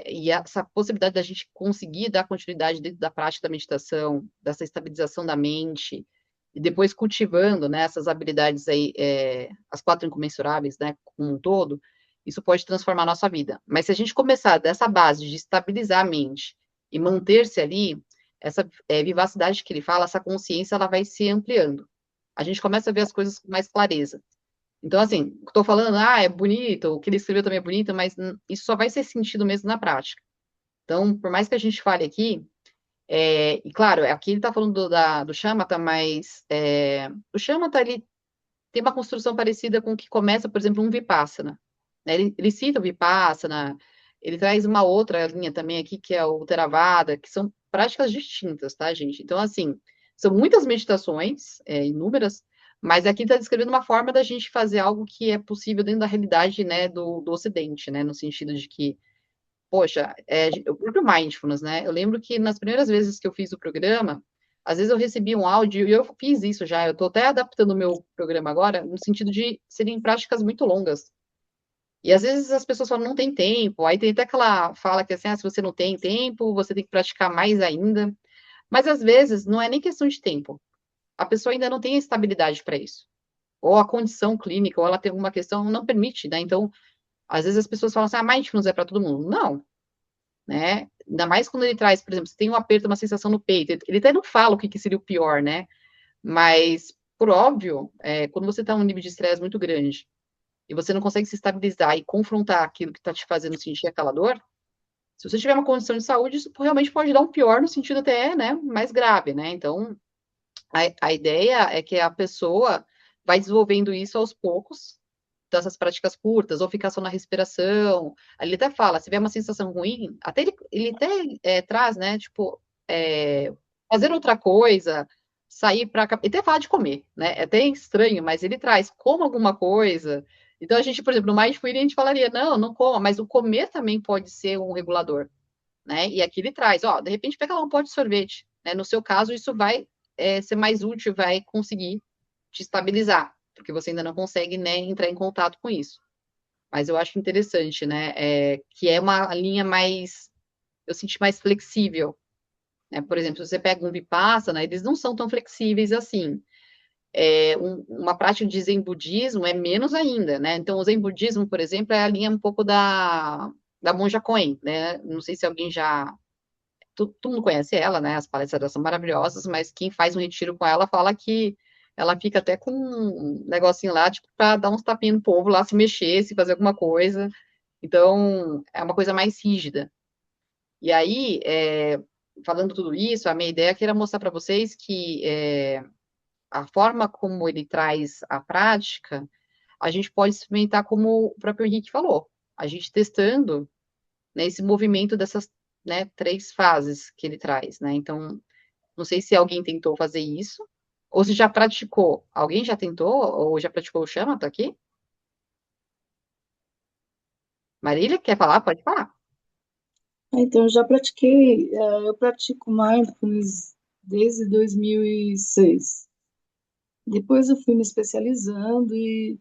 e essa possibilidade da gente conseguir dar continuidade dentro da prática da meditação, dessa estabilização da mente, e depois cultivando, né, essas habilidades aí, as 4 incomensuráveis, né, como um todo, isso pode transformar a nossa vida. Mas se a gente começar dessa base de estabilizar a mente e manter-se ali, essa vivacidade que ele fala, essa consciência, ela vai se ampliando. A gente começa a ver as coisas com mais clareza. Então, assim, estou falando, é bonito, o que ele escreveu também é bonito, mas isso só vai ser sentido mesmo na prática. Então, por mais que a gente fale aqui, e claro, aqui ele está falando do Shamatha, mas o Shamatha, ele tem uma construção parecida com o que começa, por exemplo, um Vipassana. Né? Ele cita o Vipassana, ele traz uma outra linha também aqui, que é o Theravada, que são práticas distintas, tá, gente? Então, assim, são muitas meditações, inúmeras, mas aqui está descrevendo uma forma da gente fazer algo que é possível dentro da realidade, né, do Ocidente, né, no sentido de que, poxa, o próprio Mindfulness, né, eu lembro que nas primeiras vezes que eu fiz o programa, às vezes eu recebia um áudio, e eu fiz isso já, eu estou até adaptando o meu programa agora, no sentido de serem práticas muito longas. E às vezes as pessoas falam, não tem tempo, aí tem até aquela fala que assim, se você não tem tempo, você tem que praticar mais ainda. Mas às vezes não é nem questão de tempo. A pessoa ainda não tem a estabilidade para isso. Ou a condição clínica, ou ela tem alguma questão, não permite, né? Então, às vezes as pessoas falam assim, mindfulness é para todo mundo. Não, né? Ainda mais quando ele traz, por exemplo, você tem um aperto, uma sensação no peito. Ele até não fala o que seria o pior, né? Mas, por óbvio, quando você está num nível de estresse muito grande e você não consegue se estabilizar e confrontar aquilo que está te fazendo sentir aquela dor, se você tiver uma condição de saúde, isso realmente pode dar um pior no sentido até, né, mais grave, né? Então, a ideia é que a pessoa vai desenvolvendo isso aos poucos, dessas práticas curtas, ou ficar só na respiração. Ele até fala, se vier uma sensação ruim, até ele até traz, né, tipo, fazer outra coisa, sair para... Ele até fala de comer, né? É até estranho, mas ele traz, coma alguma coisa. Então, a gente, por exemplo, no Mindfulness, a gente falaria, não, não coma, mas o comer também pode ser um regulador, né? E aqui ele traz, de repente pega lá um pote de sorvete, né? No seu caso, isso vai ser mais útil, vai conseguir te estabilizar, porque você ainda não consegue, né, entrar em contato com isso. Mas eu acho interessante, né? Que é uma linha mais, eu senti mais flexível, né? Por exemplo, se você pega um Vipassana, eles não são tão flexíveis assim. Uma prática de Zen budismo é menos ainda, né? Então, o Zen budismo, por exemplo, é a linha um pouco da Monja Coen, né? Não sei se alguém já... Todo mundo conhece ela, né? As palestras dela são maravilhosas, mas quem faz um retiro com ela fala que ela fica até com um negocinho lá, tipo, para dar uns tapinhos no povo lá, se mexer, se fazer alguma coisa. Então, é uma coisa mais rígida. E aí, falando tudo isso, a minha ideia aqui era mostrar para vocês que a forma como ele traz a prática, a gente pode experimentar como o próprio Henrique falou, a gente testando, né, esse movimento dessas, né, 3 fases que ele traz, né? Então, não sei se alguém tentou fazer isso, ou se já praticou. Alguém já tentou, ou já praticou o Shamatha aqui? Marília, quer falar? Pode falar. Então, já pratiquei, eu pratico mindfulness desde 2006. Depois eu fui me especializando e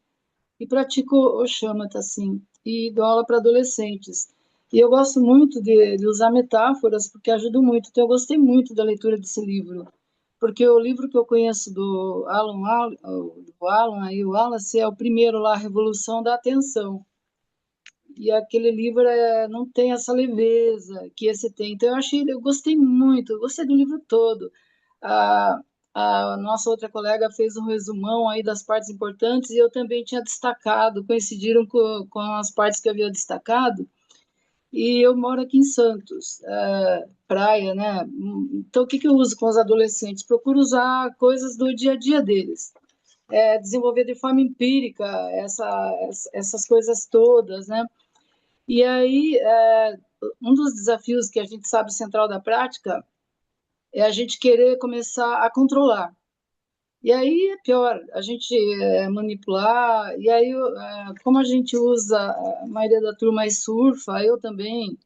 pratico o Shamatha, assim, e dou aula para adolescentes. E eu gosto muito de usar metáforas, porque ajuda muito. Então, eu gostei muito da leitura desse livro, porque o livro que eu conheço do Alan aí, o Wallace, é o primeiro lá, Revolução da Atenção. E aquele livro não tem essa leveza que esse tem. Então, eu gostei muito, eu gostei do livro todo. A, a nossa outra colega fez um resumão aí das partes importantes e eu também tinha destacado, coincidiram com as partes que eu havia destacado. E eu moro aqui em Santos, praia, né? Então, o que eu uso com os adolescentes? Procuro usar coisas do dia a dia deles. Desenvolver de forma empírica essas coisas todas, né? E aí, um dos desafios que a gente sabe central da prática é a gente querer começar a controlar. E aí é pior, a gente manipular, e aí como a gente usa, a maioria da turma aí surfa, eu também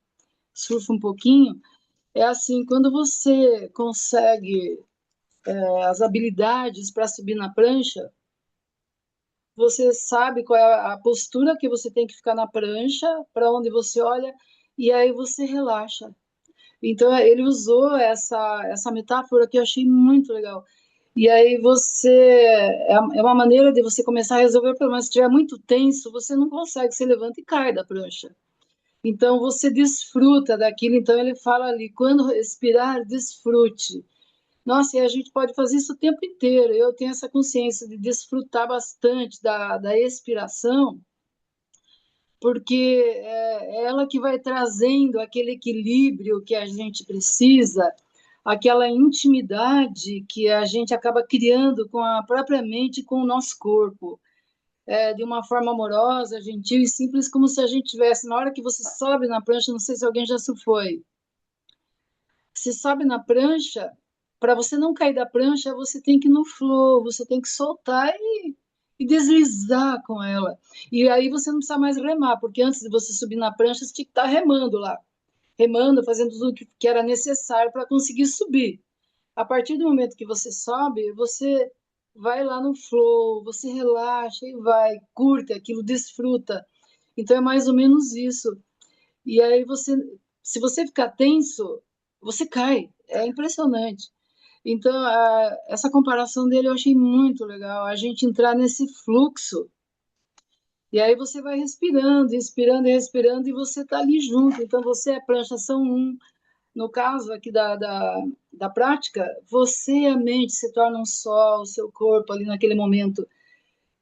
surfo um pouquinho, é assim, quando você consegue as habilidades para subir na prancha, você sabe qual é a postura que você tem que ficar na prancha, para onde você olha, e aí você relaxa. Então, ele usou essa metáfora que eu achei muito legal. E aí é uma maneira de você começar a resolver o problema. Se estiver muito tenso, você não consegue, você levanta e cai da prancha. Então, você desfruta daquilo. Então, ele fala ali, quando respirar, desfrute. Nossa, e a gente pode fazer isso o tempo inteiro. Eu tenho essa consciência de desfrutar bastante da expiração, porque é ela que vai trazendo aquele equilíbrio que a gente precisa, aquela intimidade que a gente acaba criando com a própria mente e com o nosso corpo. De uma forma amorosa, gentil e simples, como se a gente tivesse, na hora que você sobe na prancha, não sei se alguém já surfou aí, você sobe na prancha, para você não cair da prancha, você tem que ir no flow, você tem que soltar e deslizar com ela. E aí você não precisa mais remar, porque antes de você subir na prancha, você tinha que estar remando lá, remando, fazendo tudo que era necessário para conseguir subir. A partir do momento que você sobe, você vai lá no flow, você relaxa e vai, curte aquilo, desfruta. Então é mais ou menos isso. E aí se você ficar tenso, você cai. É impressionante. Então, essa comparação dele eu achei muito legal. A gente entrar nesse fluxo. E aí você vai respirando, inspirando e respirando, e você está ali junto. Então, você é prancha são um. No caso aqui da prática, você e a mente se tornam um só, o seu corpo ali naquele momento.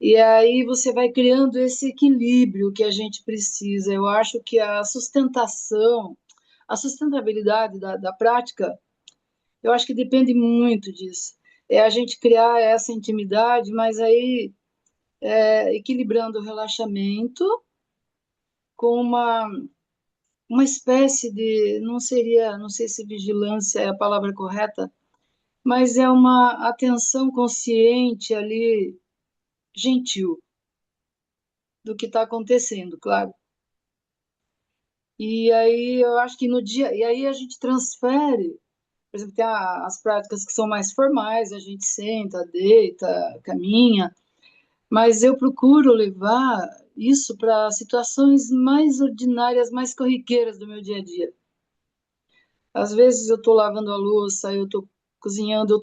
E aí você vai criando esse equilíbrio que a gente precisa. Eu acho que a sustentabilidade da prática, eu acho que depende muito disso. É a gente criar essa intimidade, mas aí equilibrando o relaxamento com uma espécie de, não sei se vigilância é a palavra correta, mas é uma atenção consciente ali, gentil, do que está acontecendo, claro. E aí eu acho que no dia, e aí a gente transfere, por exemplo, tem as práticas que são mais formais, a gente senta, deita, caminha, mas eu procuro levar isso para situações mais ordinárias, mais corriqueiras do meu dia a dia. Às vezes eu estou lavando a louça, eu estou cozinhando,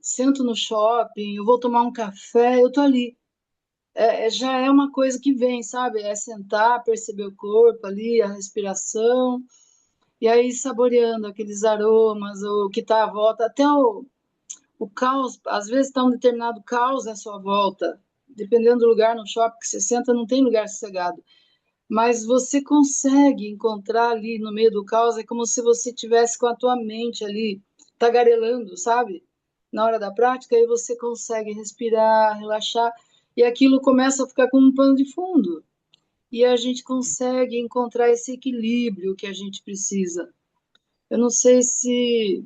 sento no shopping, eu vou tomar um café, eu estou ali. Já é uma coisa que vem, sabe? É sentar, perceber o corpo ali, a respiração, e aí saboreando aqueles aromas, o que está à volta, até o caos, às vezes está um determinado caos à sua volta, dependendo do lugar no shopping que você senta, não tem lugar sossegado, mas você consegue encontrar ali no meio do caos, é como se você tivesse com a tua mente ali, tagarelando, sabe? Na hora da prática, aí você consegue respirar, relaxar, e aquilo começa a ficar como um pano de fundo, e a gente consegue encontrar esse equilíbrio que a gente precisa. Eu não sei se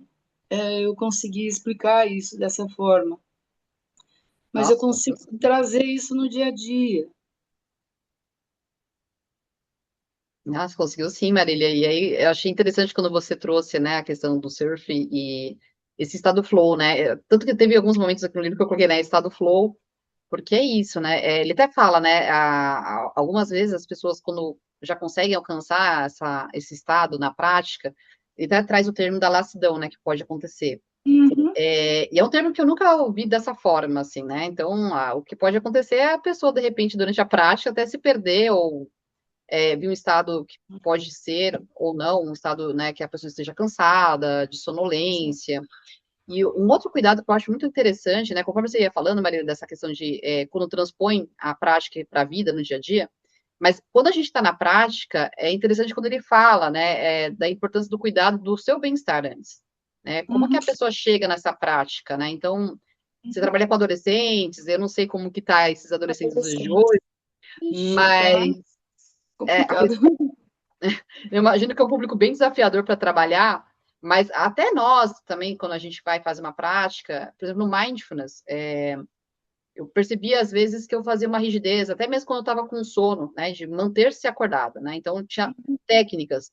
eu consegui explicar isso dessa forma, mas eu Nossa, consigo trazer isso no dia a dia. nossa, conseguiu sim, Marília. E aí eu achei interessante quando você trouxe, né, a questão do surf e esse estado flow, né? Tanto que teve alguns momentos aqui no livro que eu coloquei, né, estado flow, porque é isso, né? Ele até fala, né, algumas vezes as pessoas quando já conseguem alcançar esse estado na prática, ele até traz o termo da lassidão, né, que pode acontecer. Uhum. E é um termo que eu nunca ouvi dessa forma, assim, né? Então, o que pode acontecer é a pessoa, de repente, durante a prática, até se perder ou vir um estado que pode ser ou não, um estado, né, que a pessoa esteja cansada, de sonolência. E um outro cuidado que eu acho muito interessante, né, conforme você ia falando, Maria, dessa questão de quando transpõe a prática para a vida no dia a dia, mas quando a gente está na prática, é interessante quando ele fala, né, da importância do cuidado do seu bem-estar antes, né? Como que Uhum. a pessoa chega nessa prática, né? Então, você trabalha com adolescentes, eu não sei como que tá esses adolescentes dos dias de Adolescente. hoje, Ixi, tá mas a complicado. eu imagino que é um público bem desafiador para trabalhar, Mas até nós também, quando a gente vai fazer uma prática, por exemplo, no mindfulness, eu percebi às vezes que eu fazia uma rigidez, até mesmo quando eu estava com sono, né, de manter-se acordada, né? Então tinha técnicas,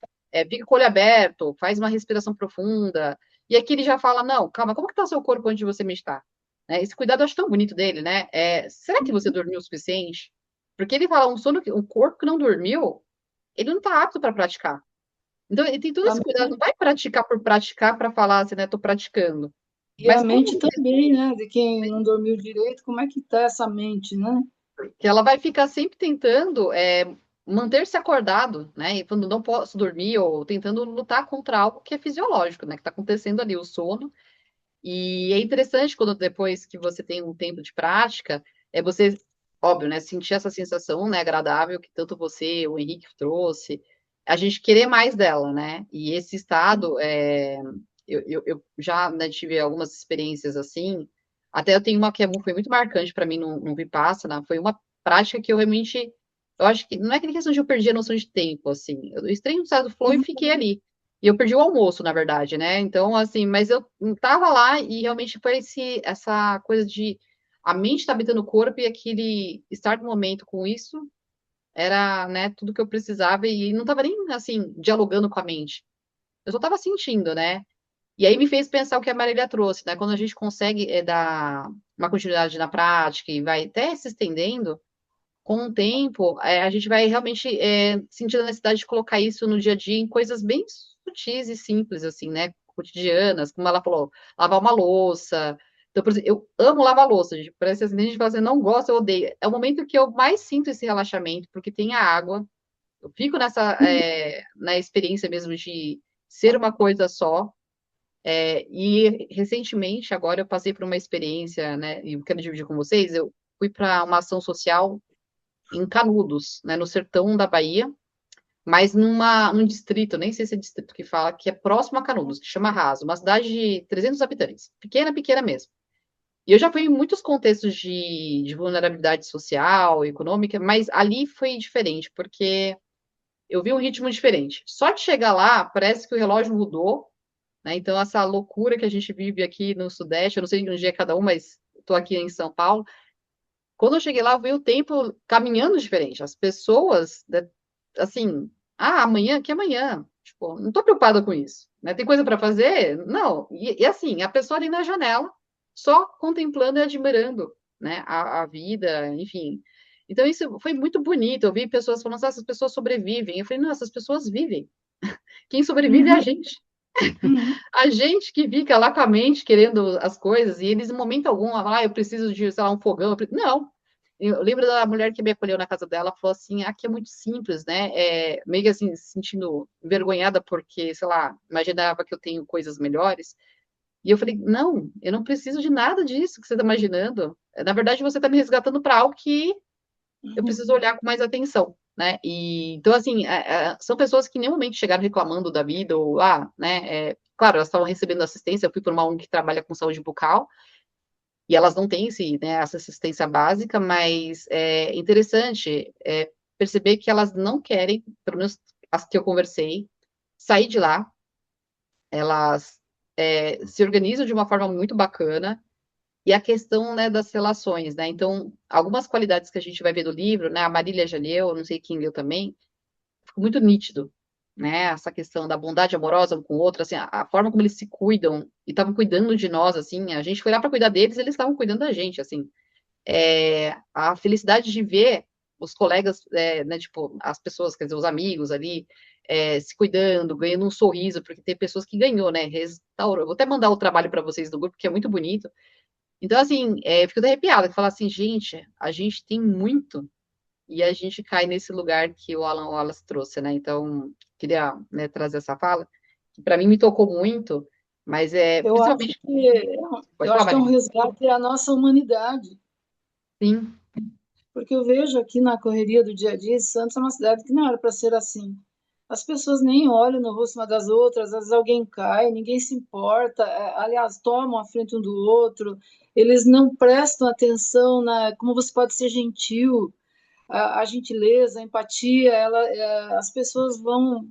fica com o olho aberto, faz uma respiração profunda, e aqui ele já fala, não, calma, como que está o seu corpo antes de você meditar? Né? Esse cuidado eu acho tão bonito dele, né? Será que você dormiu o suficiente? Porque ele fala, um corpo que não dormiu, ele não está apto para praticar. Então, ele tem todo esse cuidado, não vai praticar por praticar para falar assim, né, tô praticando. E Mas a mente também, né? De quem não dormiu direito, como é que tá essa mente, né? que ela vai ficar sempre tentando manter-se acordado, né? E quando não posso dormir, ou tentando lutar contra algo que é fisiológico, né? Que está acontecendo ali, o sono. E é interessante quando depois que você tem um tempo de prática, você, óbvio, né? Sentir essa sensação, né, agradável que tanto você, o Henrique trouxe, a gente querer mais dela, né? E esse estado, eu já, né, tive algumas experiências assim. Até eu tenho uma que foi muito marcante para mim no Vipassana, foi uma prática que eu realmente, eu acho que não é aquela questão de eu perder a noção de tempo, assim, eu estranho o estado do flow e fiquei ali. E eu perdi o almoço, na verdade, né? Então, assim, mas eu tava lá e realmente foi essa coisa de a mente tá habitando o corpo e aquele estar no momento com isso era, né, tudo que eu precisava e não tava nem, assim, dialogando com a mente. Eu só tava sentindo, né? E aí me fez pensar o que a Marília trouxe, né? Quando a gente consegue dar uma continuidade na prática e vai até se estendendo, com o tempo, a gente vai realmente sentindo a necessidade de colocar isso no dia a dia em coisas bem sutis e simples, assim, né? Cotidianas, como ela falou, lavar uma louça. Então, por exemplo, eu amo lavar louça, gente. Parece assim, a gente fala assim, não gosta, eu odeio. É o momento que eu mais sinto esse relaxamento, porque tem a água. Eu fico na experiência mesmo de ser uma coisa só. E recentemente, agora eu passei por uma experiência, né? E eu quero dividir com vocês. Eu fui para uma ação social em Canudos, né, no sertão da Bahia, mas num distrito, nem sei se é distrito que fala, que é próximo a Canudos, que chama Raso, uma cidade de 300 habitantes, pequena, pequena mesmo. E eu já fui em muitos contextos de vulnerabilidade social, econômica, mas ali foi diferente, porque eu vi um ritmo diferente. Só de chegar lá, parece que o relógio mudou, né? Então, essa loucura que a gente vive aqui no Sudeste, eu não sei onde é cada um, mas estou aqui em São Paulo. Quando eu cheguei lá, eu vi o tempo caminhando diferente. As pessoas, né, assim, amanhã, que amanhã? Tipo, não tô preocupada com isso, né? Tem coisa para fazer? Não. E assim, a pessoa ali na janela, só contemplando e admirando, né, a vida, enfim. Então, isso foi muito bonito. Eu vi pessoas falando, essas pessoas sobrevivem. Eu falei, não, essas pessoas vivem. Quem sobrevive é a Uhum, gente. uhum. A gente que fica lá com a mente querendo as coisas, e eles, em momento algum, eu preciso de, sei lá, um fogão. Não. Eu lembro da mulher que me acolheu na casa dela, falou assim: aqui é muito simples, né? Meio que assim, se sentindo envergonhada, porque, sei lá, imaginava que eu tenho coisas melhores. E eu falei: não, eu não preciso de nada disso que você está imaginando. Na verdade, você está me resgatando para algo que eu preciso olhar com mais atenção, né? E então, assim, são pessoas que em nenhum momento chegaram reclamando da vida, ou, né? Claro, elas estavam recebendo assistência. Eu fui para uma ONG que trabalha com saúde bucal, e elas não têm né, essa assistência básica, mas é interessante perceber que elas não querem, pelo menos as que eu conversei, sair de lá. Elas se organizam de uma forma muito bacana. E a questão, né, das relações, né? Então, algumas qualidades que a gente vai ver do livro, né? A Marília já leu, não sei quem leu também, ficou muito nítido, né? Essa questão da bondade amorosa um com o outro, assim, a forma como eles se cuidam e estavam cuidando de nós, assim, a gente foi lá para cuidar deles, eles estavam cuidando da gente, assim. A felicidade de ver os colegas, né, tipo, as pessoas, quer dizer, os amigos ali, se cuidando, ganhando um sorriso, porque tem pessoas que ganhou, né? Restaurou. Vou até mandar o trabalho para vocês do grupo, que é muito bonito. Então, assim, fico até arrepiada, que falar assim, gente, a gente tem muito e a gente cai nesse lugar que o Alan Wallace trouxe, né? Então, queria, né, trazer essa fala, que para mim me tocou muito, mas Eu acho principalmente, que pode eu falar, acho que é um Maria. resgate à nossa humanidade, Sim, porque eu vejo aqui na correria do dia a dia, Santos é uma cidade que não era para ser assim. As pessoas nem olham no rosto uma das outras, às vezes alguém cai, ninguém se importa, aliás, tomam a frente um do outro, eles não prestam atenção na como você pode ser gentil, a gentileza, a empatia, as pessoas vão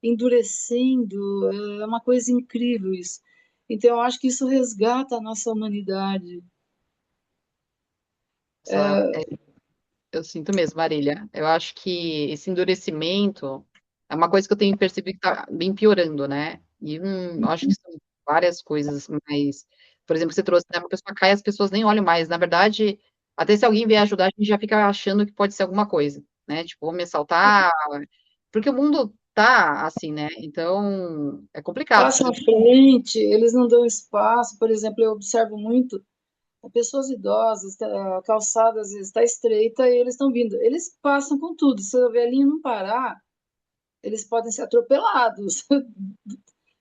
endurecendo, é uma coisa incrível isso. Então, eu acho que isso resgata a nossa humanidade. Essa, eu sinto mesmo, Marília. Eu acho que esse endurecimento é uma coisa que eu tenho percebido que está bem piorando, né? E eu acho que são várias coisas, mas, por exemplo, você trouxe, né? Uma pessoa cai, as pessoas nem olham mais. Na verdade, até se alguém vier ajudar, a gente já fica achando que pode ser alguma coisa, né? Tipo, vou me assaltar, porque o mundo tá assim, né? Então, é complicado. Passam à frente, eles não dão espaço. Por exemplo, eu observo muito pessoas idosas, a calçada às vezes está estreita e eles estão vindo. Eles passam com tudo. Se o velhinho não parar, eles podem ser atropelados.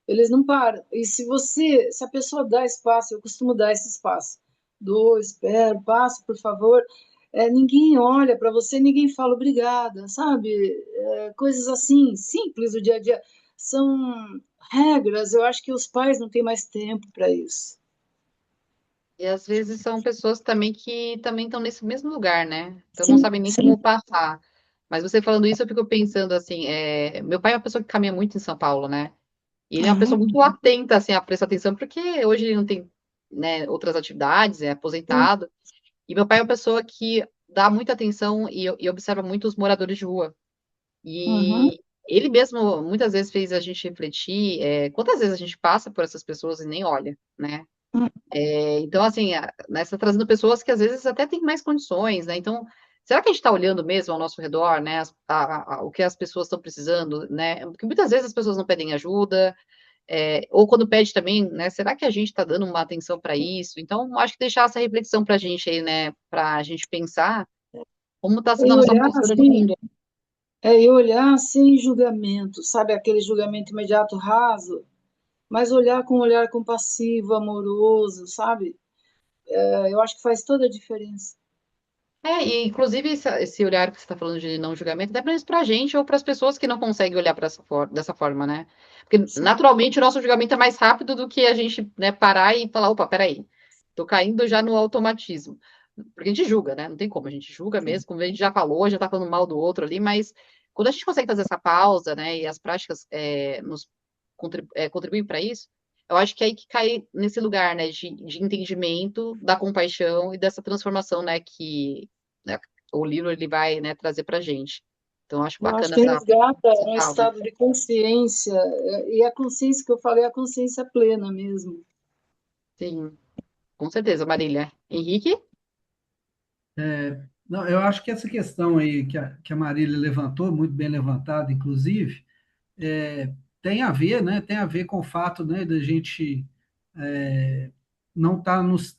Eles não param. E se a pessoa dá espaço, eu costumo dar esse espaço. Dou, espero, passo, por favor. Ninguém olha para você, ninguém fala obrigada, sabe? Coisas assim, simples do dia a dia. São regras, eu acho que os pais não têm mais tempo para isso. E às vezes são pessoas também que também estão nesse mesmo lugar, né? Então não Sim, sabem nem sim. como passar. Mas você falando isso, eu fico pensando assim, meu pai é uma pessoa que caminha muito em São Paulo, né? E ele é uma pessoa Uhum, muito atenta, assim, a prestar atenção, porque hoje ele não tem, né, outras atividades, é sim. aposentado. E meu pai é uma pessoa que dá muita atenção e observa muito os moradores de rua. Uhum, E ele mesmo muitas vezes fez a gente refletir, quantas vezes a gente passa por essas pessoas e nem olha, né? Então, assim, né, você tá trazendo pessoas que às vezes até têm mais condições, né? Então, será que a gente está olhando mesmo ao nosso redor, né? O que as pessoas estão precisando, né? Porque muitas vezes as pessoas não pedem ajuda, ou quando pede também, né? Será que a gente está dando uma atenção para isso? Então, acho que deixar essa reflexão para a gente aí, né? Para a gente pensar como está sendo a E nossa olhar postura no assim, mundo. e olhar sem julgamento, sabe? Aquele julgamento imediato raso, mas olhar com um olhar compassivo, amoroso, sabe? Eu acho que faz toda a diferença. E inclusive esse olhar que você está falando de não julgamento, até para a gente ou para as pessoas que não conseguem olhar dessa forma, né? Porque Sim. naturalmente o nosso julgamento é mais rápido do que a gente, né, parar e falar, opa, peraí, tô caindo já no automatismo. Porque a gente julga, né? Não tem como, a gente julga mesmo, como a gente já falou, já tá falando mal do outro ali, mas quando a gente consegue fazer essa pausa, né, e as práticas nos contribuem para isso, eu acho que é aí que cai nesse lugar, né, de entendimento, da compaixão e dessa transformação, né, que né, o livro ele vai, né, trazer para gente. Então, eu acho Eu acho bacana que resgata essa um pausa. estado de consciência, e a consciência que eu falei é a consciência plena mesmo. Sim, com certeza, Marília. Henrique? Não, eu acho que essa questão aí que a Marília levantou, muito bem levantada, inclusive, tem a ver, né? Tem a ver com o fato, né, da gente não estar nos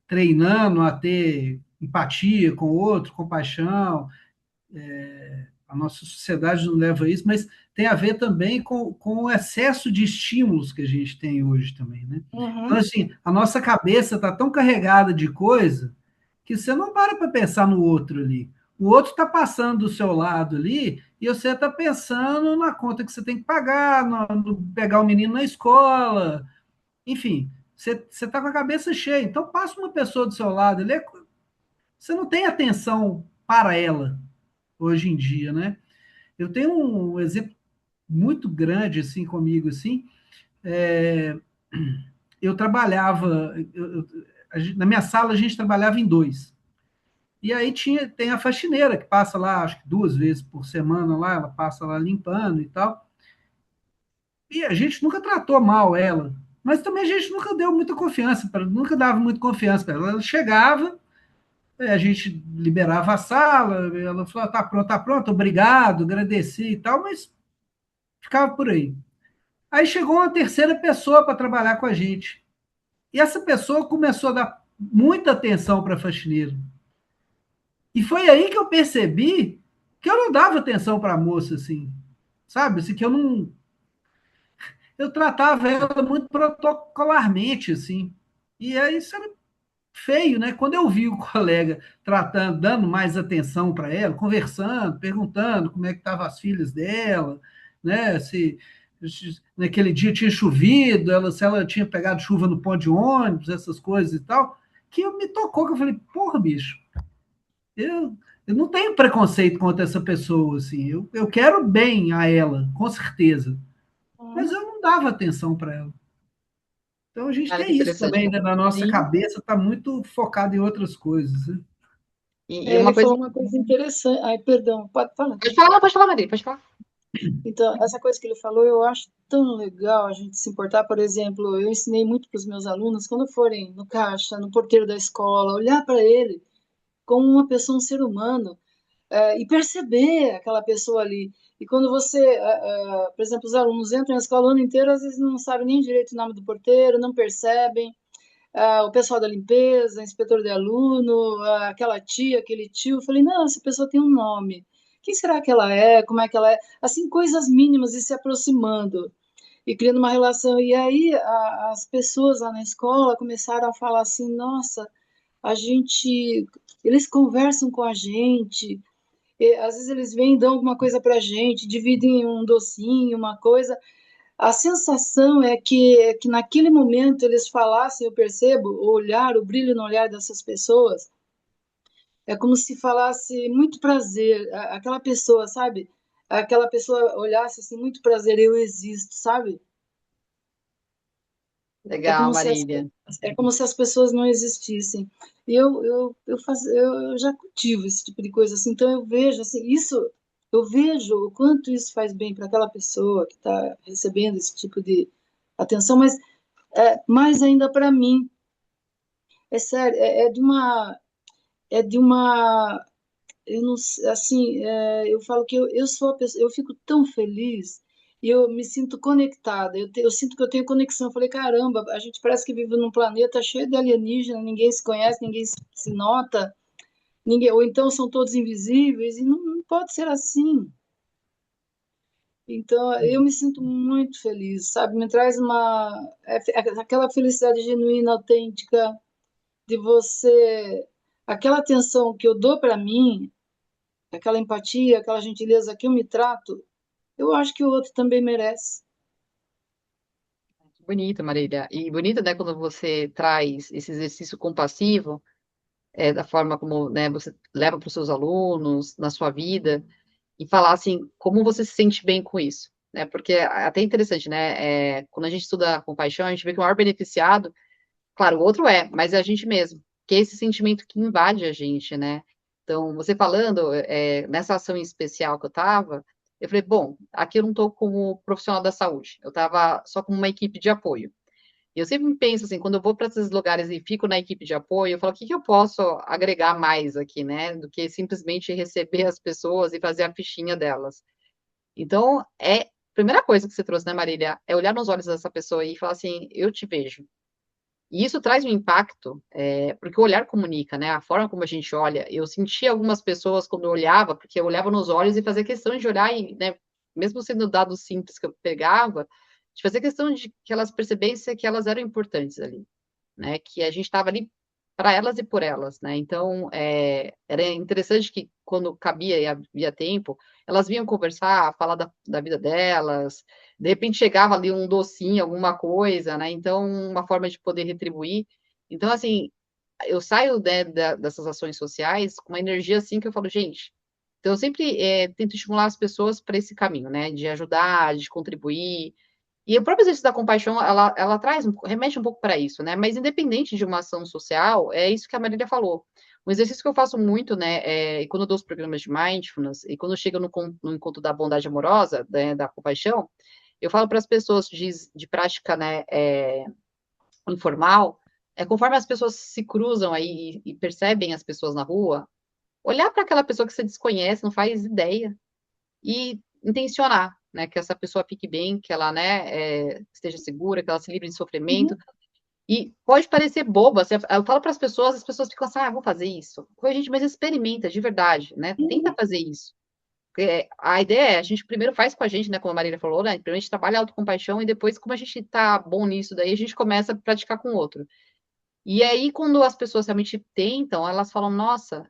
treinando a ter empatia com o outro, compaixão. A nossa sociedade não leva a isso, mas tem a ver também com o excesso de estímulos que a gente tem hoje também, né? Então, Uhum. assim, a nossa cabeça está tão carregada de coisa que você não para pensar no outro ali. O outro está passando do seu lado ali e você está pensando na conta que você tem que pagar, no pegar o menino na escola, enfim, você está com a cabeça cheia. Então, passa uma pessoa do seu lado ali, você não tem atenção para ela hoje em dia, né? Eu tenho um exemplo muito grande assim comigo assim. É, eu trabalhava na minha sala a gente trabalhava em dois. E aí tem a faxineira que passa lá, acho que 2 vezes por semana lá, ela passa lá limpando e tal. E a gente nunca tratou mal ela, mas também a gente nunca deu muita confiança, nunca dava muita confiança para ela. Ela chegava, a gente liberava a sala, ela falou: tá pronto, obrigado, agradeci e tal, mas ficava por aí. Aí chegou uma terceira pessoa para trabalhar com a gente. E essa pessoa começou a dar muita atenção para a faxineira. E foi aí que eu percebi que eu não dava atenção para a moça, assim, sabe? Assim, que eu não. Eu tratava ela muito protocolarmente, assim. E aí isso era feio, né? Quando eu vi o colega tratando, dando mais atenção para ela, conversando, perguntando como é que estavam as filhas dela, né? Se naquele dia tinha chovido, se ela tinha pegado chuva no ponto de ônibus, essas coisas e tal, que me tocou, que eu falei, porra, bicho, eu, Eu não tenho preconceito contra essa pessoa, assim. Eu quero bem a ela, com certeza. Mas eu não dava atenção para ela. Então a gente Cara, que tem isso interessante. também, né? Na nossa Sim. cabeça está muito focado em outras coisas, né? E Ele uma coisa. falou uma coisa interessante. Ai, perdão, pode falar. Pode falar, Maria, pode falar. Então, essa coisa que ele falou, eu acho tão legal a gente se importar. Por exemplo, eu ensinei muito para os meus alunos, quando forem no caixa, no porteiro da escola, olhar para ele como uma pessoa, um ser humano, e perceber aquela pessoa ali. E quando você, por exemplo, os alunos entram na escola o ano inteiro, às vezes não sabem nem direito o nome do porteiro, não percebem. O pessoal da limpeza, inspetor de aluno, aquela tia, aquele tio. Eu falei, não, essa pessoa tem um nome. Quem será que ela é? Como é que ela é? Assim, coisas mínimas e se aproximando e criando uma relação. E aí as pessoas lá na escola começaram a falar assim, nossa, a gente, eles conversam com a gente, e, às vezes eles vêm e dão alguma coisa para a gente, dividem um docinho, uma coisa. A sensação é que naquele momento eles falassem, eu percebo, o olhar, o brilho no olhar dessas pessoas, é como se falasse muito prazer, aquela pessoa, sabe? Aquela pessoa olhasse assim, muito prazer, eu existo, sabe? É Legal, como se as, Marília. é como se as pessoas não existissem. E eu já cultivo esse tipo de coisa, assim, então eu vejo, assim, isso, eu vejo o quanto isso faz bem para aquela pessoa que está recebendo esse tipo de atenção, mas mais ainda para mim, é sério, é de uma, eu não, assim, eu falo que eu sou a pessoa, eu fico tão feliz e eu me sinto conectada, eu sinto que eu tenho conexão. Eu falei, caramba, a gente parece que vive num planeta cheio de alienígenas, ninguém se conhece, ninguém se nota, ninguém, ou então são todos invisíveis, e não pode ser assim. Então, eu me sinto muito feliz, sabe? Me traz aquela felicidade genuína, autêntica, de você, aquela atenção que eu dou para mim, aquela empatia, aquela gentileza que eu me trato, eu acho que o outro também merece. Bonito, Marília. E bonito, né, quando você traz esse exercício compassivo, da forma como, né, você leva para os seus alunos, na sua vida, e falar assim, como você se sente bem com isso, né? Porque é até interessante, né? Quando a gente estuda compaixão, a gente vê que o maior beneficiado, claro, o outro mas é a gente mesmo, que é esse sentimento que invade a gente, né? Então, você falando, nessa ação em especial que eu estava, eu falei, bom, aqui eu não estou como profissional da saúde, eu estava só como uma equipe de apoio. E eu sempre penso assim, quando eu vou para esses lugares e fico na equipe de apoio, eu falo, o que que eu posso agregar mais aqui, né? Do que simplesmente receber as pessoas e fazer a fichinha delas. Então, a primeira coisa que você trouxe, né, Marília, é olhar nos olhos dessa pessoa e falar assim, eu te vejo. E isso traz um impacto, porque o olhar comunica, né? A forma como a gente olha. Eu sentia algumas pessoas quando eu olhava, porque eu olhava nos olhos e fazia questão de olhar, e, né, mesmo sendo dados simples que eu pegava, de fazer questão de que elas percebessem que elas eram importantes ali, né? Que a gente estava ali para elas e por elas, né? Então, era interessante que quando cabia e havia tempo, elas vinham conversar, falar da vida delas, de repente chegava ali um docinho, alguma coisa, né? Então, uma forma de poder retribuir. Então, assim, eu saio, né, dessas ações sociais com uma energia assim que eu falo, gente. Então, eu sempre tento estimular as pessoas para esse caminho, né? De ajudar, de contribuir, e o próprio exercício da compaixão, ela traz, remete um pouco para isso, né? Mas independente de uma ação social, é isso que a Marília falou. Um exercício que eu faço muito, né, e quando eu dou os programas de mindfulness, e quando chega no encontro da bondade amorosa, né, da compaixão, eu falo para as pessoas de prática, né, informal, conforme as pessoas se cruzam aí e percebem as pessoas na rua, olhar para aquela pessoa que você desconhece, não faz ideia, e intencionar, né, que essa pessoa fique bem, que ela, né, esteja segura, que ela se livre de sofrimento. Uhum, E pode parecer boba, eu falo para as pessoas ficam assim, vou fazer isso. Oi, gente, mas experimenta, de verdade, né? Tenta uhum, fazer isso. Porque a ideia a gente primeiro faz com a gente, né, como a Marília falou, né? Primeiro a gente trabalha a autocompaixão e depois, como a gente tá bom nisso, daí a gente começa a praticar com o outro. E aí, quando as pessoas realmente tentam, elas falam, nossa,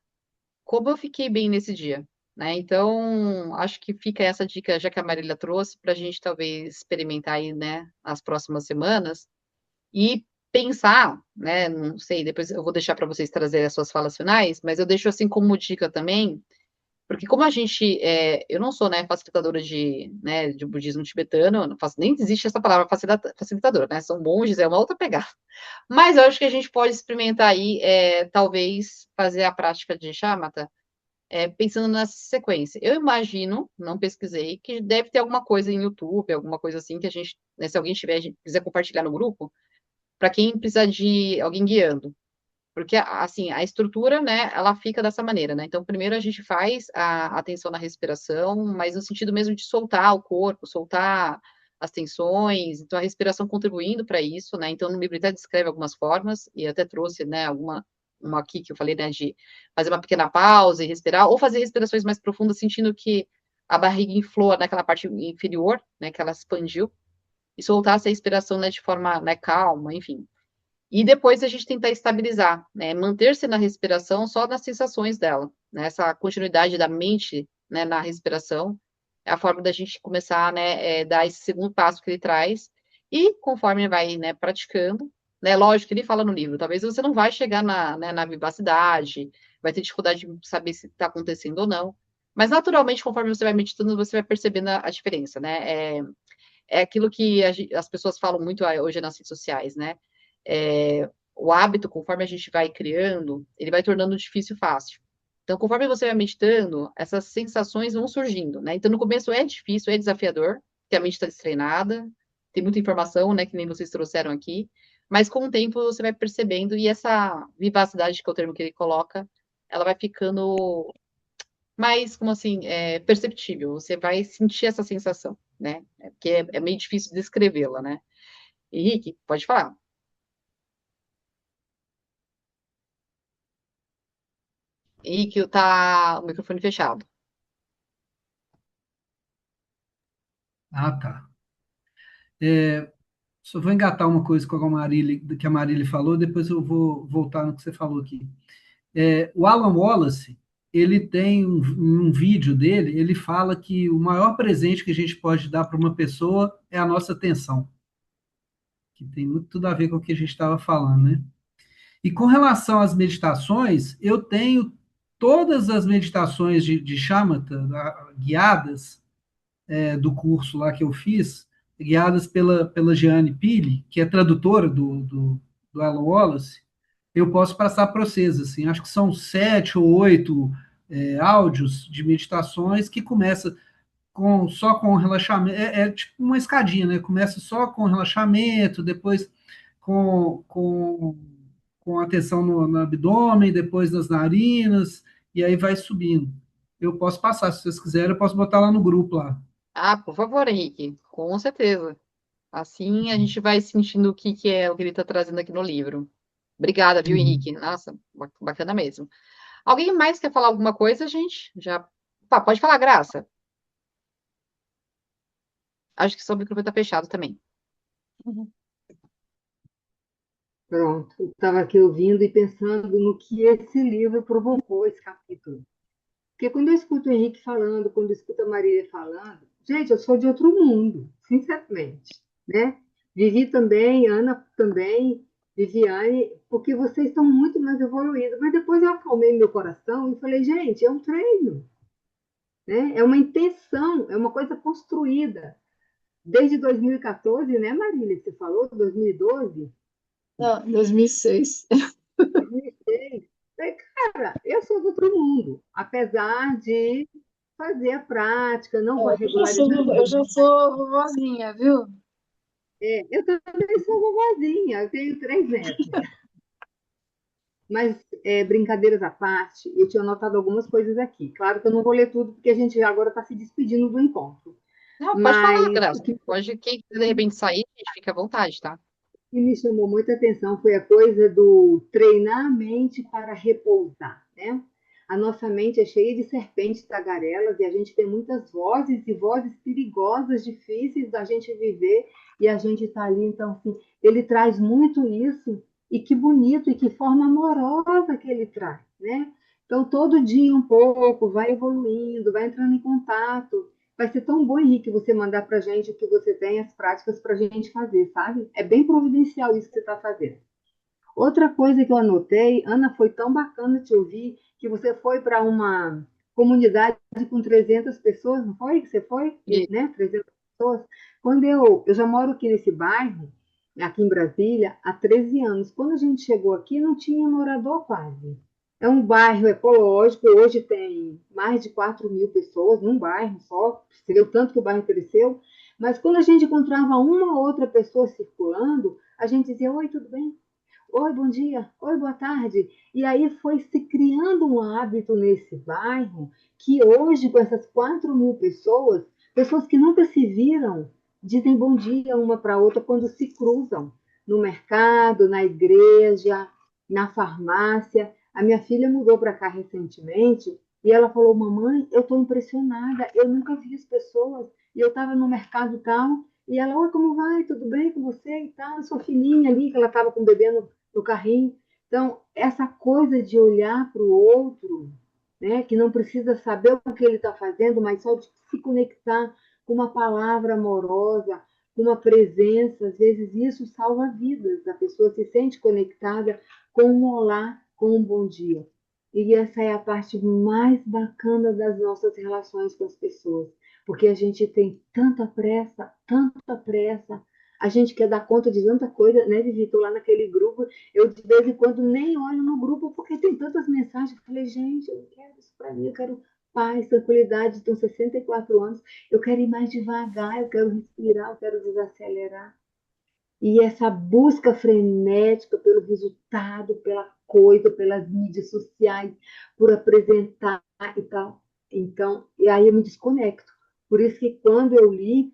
como eu fiquei bem nesse dia, né? Então, acho que fica essa dica, já que a Marília trouxe, para a gente talvez experimentar aí, né, as próximas semanas e pensar, né? Não sei, depois eu vou deixar para vocês trazerem as suas falas finais, mas eu deixo assim como dica também Porque como eu não sou, né, facilitadora de budismo tibetano, eu não faço, nem existe essa palavra facilitadora, né? São monges, é uma outra pegada. Mas eu acho que a gente pode experimentar aí, talvez, fazer a prática de shamatha, pensando nessa sequência. Eu imagino, não pesquisei, que deve ter alguma coisa em YouTube, alguma coisa assim que a gente, né, se alguém tiver, quiser compartilhar no grupo, para quem precisa de alguém guiando. Porque, assim, a estrutura, né, ela fica dessa maneira, né? Então, primeiro a gente faz a atenção na respiração, mas no sentido mesmo de soltar o corpo, soltar as tensões, então a respiração contribuindo para isso, né? Então, no livro até descreve algumas formas, e até trouxe, né, uma aqui que eu falei, né, de fazer uma pequena pausa e respirar, ou fazer respirações mais profundas, sentindo que a barriga influa naquela parte inferior, né, que ela expandiu, e soltar essa respiração, né, de forma, né, calma, enfim. E depois a gente tentar estabilizar, né? Manter-se na respiração só nas sensações dela, né? Essa continuidade da mente, né, na respiração é a forma da gente começar, né, dar esse segundo passo que ele traz. E conforme vai, né, praticando, né? Lógico que ele fala no livro, talvez você não vai chegar na vivacidade, vai ter dificuldade de saber se está acontecendo ou não. Mas naturalmente, conforme você vai meditando, você vai percebendo a diferença, né? É aquilo que as pessoas falam muito hoje nas redes sociais, né? O hábito, conforme a gente vai criando, ele vai tornando difícil fácil. Então, conforme você vai meditando, essas sensações vão surgindo, né? Então, no começo é difícil, é desafiador, porque a mente está destreinada, tem muita informação, né? Que nem vocês trouxeram aqui, mas com o tempo você vai percebendo, e essa vivacidade, que é o termo que ele coloca, ela vai ficando mais, como assim, perceptível. Você vai sentir essa sensação, né? Porque é meio difícil descrevê-la, né? Henrique, pode falar. Henrique, tá o microfone fechado. Ah, tá. Só vou engatar uma coisa com que a Marília falou, depois eu vou voltar no que você falou aqui. O Alan Wallace, ele tem um vídeo dele, ele fala que o maior presente que a gente pode dar para uma pessoa é a nossa atenção, que tem muito tudo a ver com o que a gente estava falando, né? E com relação às meditações, eu tenho todas as meditações de Shamatha, guiadas, do curso lá que eu fiz, guiadas pela Jeanne Pili, que é tradutora do Alan Wallace. Eu posso passar para vocês, assim, acho que são 7 ou 8 áudios de meditações que começa só com relaxamento, é tipo uma escadinha, né? Começa só com relaxamento, depois com, com, com atenção no abdômen, depois nas narinas, e aí vai subindo. Eu posso passar, se vocês quiserem, eu posso botar lá no grupo lá. Ah, por favor, Henrique, com certeza. Assim a gente vai sentindo que é o que ele está trazendo aqui no livro. Obrigada, viu, Uhum. Henrique? Nossa, bacana mesmo. Alguém mais quer falar alguma coisa, gente? Já. Pode falar, Graça. Acho que seu microfone está fechado também. Pronto, eu estava aqui ouvindo e pensando no que esse livro provocou, esse capítulo. Porque quando eu escuto o Henrique falando, quando eu escuto a Marília falando, gente, eu sou de outro mundo, sinceramente, né? Vivi também, Ana também, Viviane, porque vocês estão muito mais evoluídos. Mas depois eu acalmei meu coração e falei, gente, é um treino, né? É uma intenção, é uma coisa construída. Desde 2014, né, Marília, que você falou, 2012? Não, 2006. 2006. Falei, cara, eu sou do outro mundo, apesar de fazer a prática, não vou regularizar. Eu já sou vovozinha, viu? Eu também sou vovozinha, eu tenho 3 netos. Mas, brincadeiras à parte, eu tinha anotado algumas coisas aqui. Claro que eu não vou ler tudo, porque a gente já agora está se despedindo do encontro. Não, pode falar, Mas o Graça. que Pode, quem quiser de repente sair, gente, fica à vontade, tá? me chamou muita atenção foi a coisa do treinar a mente para repousar, né? A nossa mente é cheia de serpentes tagarelas e a gente tem muitas vozes e vozes perigosas, difíceis da gente viver e a gente está ali, então, assim, ele traz muito isso e que bonito e que forma amorosa que ele traz, né? Então, todo dia um pouco, vai evoluindo, vai entrando em contato. Vai ser tão bom, Henrique, você mandar para a gente o que você tem, as práticas para a gente fazer, sabe? É bem providencial isso que você está fazendo. Outra coisa que eu anotei, Ana, foi tão bacana te ouvir que você foi para comunidade com 300 pessoas, não foi que você foi? E, Né? 300 pessoas. Quando eu já moro aqui nesse bairro, aqui em Brasília, há 13 anos. Quando a gente chegou aqui, não tinha morador quase. É um bairro ecológico, hoje tem mais de 4.000 pessoas num bairro só, você vê o tanto que o bairro cresceu, mas quando a gente encontrava uma ou outra pessoa circulando, a gente dizia, oi, tudo bem? Oi, bom dia. Oi, boa tarde. E aí foi se criando um hábito nesse bairro que hoje, com essas 4.000 pessoas, pessoas que nunca se viram, dizem bom dia uma para outra quando se cruzam no mercado, na igreja, na farmácia. A minha filha mudou para cá recentemente e ela falou: Mamãe, eu estou impressionada, eu nunca vi as pessoas. E eu estava no mercado tal, e ela: Oi, como vai? Tudo bem com você? E tal, sua filhinha ali, que ela estava com o bebê no carrinho. Então, essa coisa de olhar para o outro, né, que não precisa saber o que ele está fazendo, mas só de se conectar com uma palavra amorosa, com uma presença, às vezes isso salva vidas. A pessoa se sente conectada com um olá, com um bom dia. E essa é a parte mais bacana das nossas relações com as pessoas, porque a gente tem tanta pressa, a gente quer dar conta de tanta coisa, né, Vivi? Estou lá naquele grupo, eu de vez em quando nem olho no grupo porque tem tantas mensagens. Eu falei, gente, eu não quero isso para mim, eu quero paz, tranquilidade, tenho 64 anos, eu quero ir mais devagar, eu quero respirar, eu quero desacelerar. E essa busca frenética pelo resultado, pela coisa, pelas mídias sociais, por apresentar e tal. Então, e aí eu me desconecto. Por isso que quando eu li,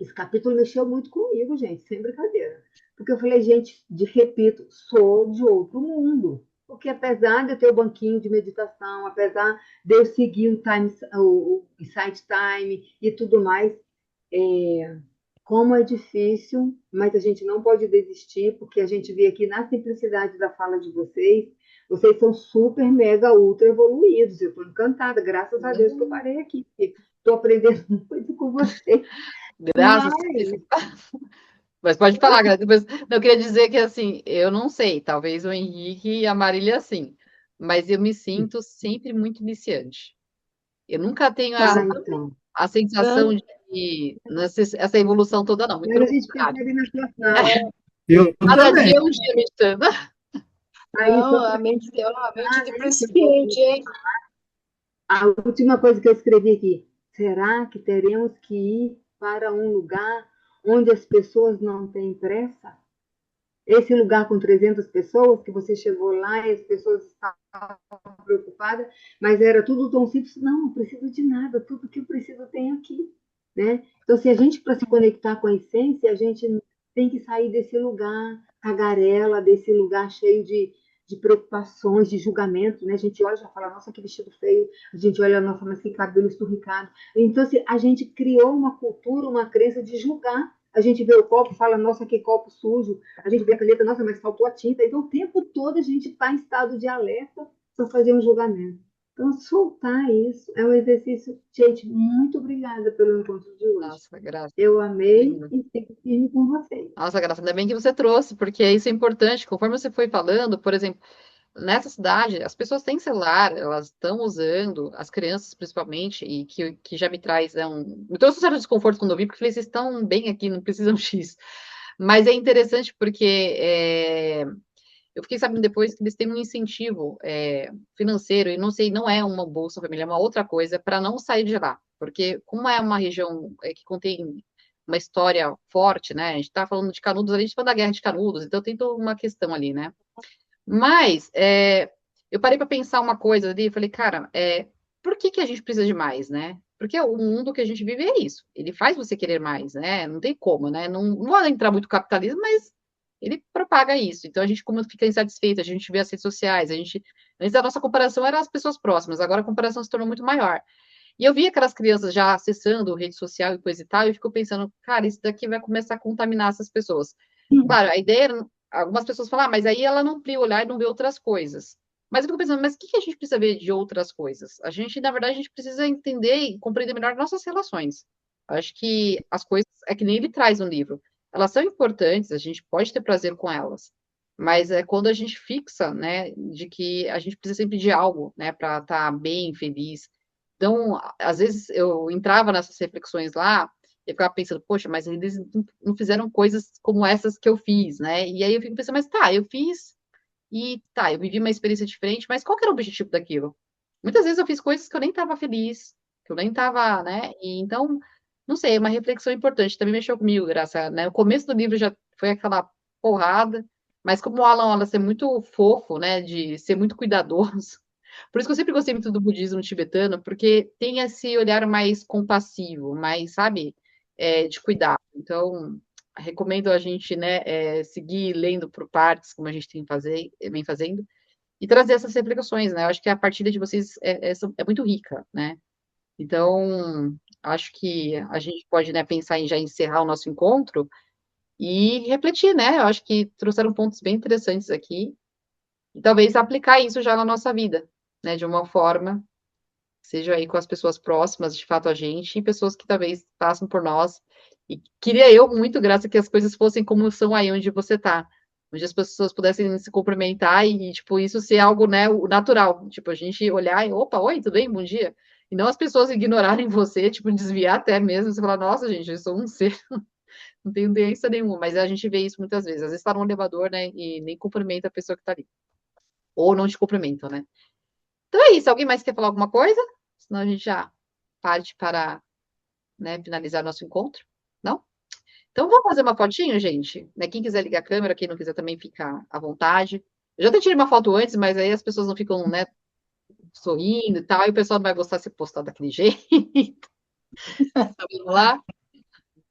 esse capítulo mexeu muito comigo, gente, sem brincadeira. Porque eu falei, gente, repito, sou de outro mundo. Porque apesar de eu ter o banquinho de meditação, apesar de eu seguir o Insight Time e tudo mais, é, como é difícil, mas a gente não pode desistir, porque a gente vê aqui na simplicidade da fala de vocês, vocês são super, mega, ultra evoluídos. Eu estou encantada, graças a Deus que eu parei aqui. Estou aprendendo muito com vocês. graças a Deus. Mas, Mas pode falar, Graça. Depois, não, eu queria dizer que, assim, eu não sei, talvez o Henrique e a Marília, sim, mas eu me sinto sempre muito iniciante. Eu nunca tenho então. a sensação de essa evolução toda, não. Muito Mas a pelo gente contrário. percebe na sua fala. Eu Cada também. dia é um dia meditando. Aí, Não, só a para mente dela é uma mente de principiante, principiante, hein? a última coisa que eu escrevi aqui. Será que teremos que ir para um lugar onde as pessoas não têm pressa? Esse lugar com 300 pessoas, que você chegou lá e as pessoas estavam preocupadas, mas era tudo tão simples. Não, não preciso de nada, tudo que eu preciso tem aqui. Né? Então, se a gente, para se conectar com a essência, a gente tem que sair desse lugar tagarela, desse lugar cheio de preocupações, de julgamento. Né? A gente olha e já fala, nossa, que vestido feio. A gente olha, nossa, mas que cabelo esturricado. Então, assim, a gente criou uma cultura, uma crença de julgar. A gente vê o copo, fala, nossa, que copo sujo. A gente vê a caneta, nossa, mas faltou a tinta. Então, o tempo todo a gente está em estado de alerta para fazer um julgamento. Então, soltar isso é um exercício. Gente, muito obrigada pelo encontro de hoje. Nossa, Graça. Eu amei Lindo. e fico firme com vocês. Nossa, Graça, ainda bem que você trouxe, porque isso é importante. Conforme você foi falando, por exemplo, nessa cidade, as pessoas têm celular, elas estão usando, as crianças principalmente, e que já me traz me trouxe um certo desconforto quando eu vi, porque eu falei, vocês estão bem aqui, não precisam X. Mas é interessante porque eu fiquei sabendo depois que eles têm um incentivo financeiro, e não sei, não é uma Bolsa Família, é uma outra coisa, para não sair de lá. Porque como é uma região que contém uma história forte, né? A gente está falando de Canudos, a gente está falando da Guerra de Canudos, então tem toda uma questão ali, né? Mas eu parei para pensar uma coisa ali e falei, cara, por que a gente precisa de mais, né? Porque o mundo que a gente vive é isso. Ele faz você querer mais, né? Não tem como, né? Não vou entrar muito no capitalismo, mas ele propaga isso. Então a gente, como fica insatisfeito, a gente vê as redes sociais, antes a nossa comparação era as pessoas próximas, agora a comparação se tornou muito maior. E eu vi aquelas crianças já acessando rede social e coisa e tal, e eu fico pensando, cara, isso daqui vai começar a contaminar essas pessoas. Claro, a ideia era, algumas pessoas falam, mas aí ela não amplia o olhar e não vê outras coisas. Mas eu fico pensando, mas o que a gente precisa ver de outras coisas? Na verdade, a gente precisa entender e compreender melhor nossas relações. Acho que as coisas, é que nem ele traz no livro, elas são importantes, a gente pode ter prazer com elas, mas é quando a gente fixa, né, de que a gente precisa sempre de algo, né, para estar bem, feliz, Então, às vezes eu entrava nessas reflexões lá e ficava pensando, poxa, mas eles não fizeram coisas como essas que eu fiz, né? E aí eu fico pensando, mas tá, eu fiz e tá, eu vivi uma experiência diferente, mas qual que era o objetivo daquilo? Muitas vezes eu fiz coisas que eu nem estava feliz, que eu nem estava, né? E então, não sei, é uma reflexão importante, também mexeu comigo, graça, né? O começo do livro já foi aquela porrada, mas como o Alan Wallace é muito fofo, né, de ser muito cuidadoso, por isso que eu sempre gostei muito do budismo tibetano, porque tem esse olhar mais compassivo, mais, sabe, de cuidado. Então, recomendo a gente, né, seguir lendo por partes, como a gente vem fazendo, e trazer essas reflexões, né? Eu acho que a partilha de vocês é muito rica, né? Então, acho que a gente pode, né, pensar em já encerrar o nosso encontro e refletir, né? Eu acho que trouxeram pontos bem interessantes aqui, e talvez aplicar isso já na nossa vida, né? De uma forma, seja aí com as pessoas próximas, de fato, a gente, e pessoas que talvez passam por nós. E queria eu muito, graça, que as coisas fossem como são aí onde você está, onde as pessoas pudessem se cumprimentar e, tipo, isso ser algo, né, o natural. Tipo, a gente olhar e, opa, oi, tudo bem? Bom dia. E não as pessoas ignorarem você, tipo, desviar até mesmo, você falar, nossa, gente, eu sou um ser, não tenho doença nenhuma, mas a gente vê isso muitas vezes. Às vezes está no elevador, né, e nem cumprimenta a pessoa que está ali. Ou não te cumprimentam, né? Então é isso. Alguém mais quer falar alguma coisa? Senão a gente já parte para, né, finalizar nosso encontro. Não? Então vamos fazer uma fotinho, gente. Né? Quem quiser ligar a câmera, quem não quiser também fica à vontade. Eu já até tirei uma foto antes, mas aí as pessoas não ficam, né, sorrindo e tal, e o pessoal não vai gostar se postar daquele jeito. Então, vamos lá?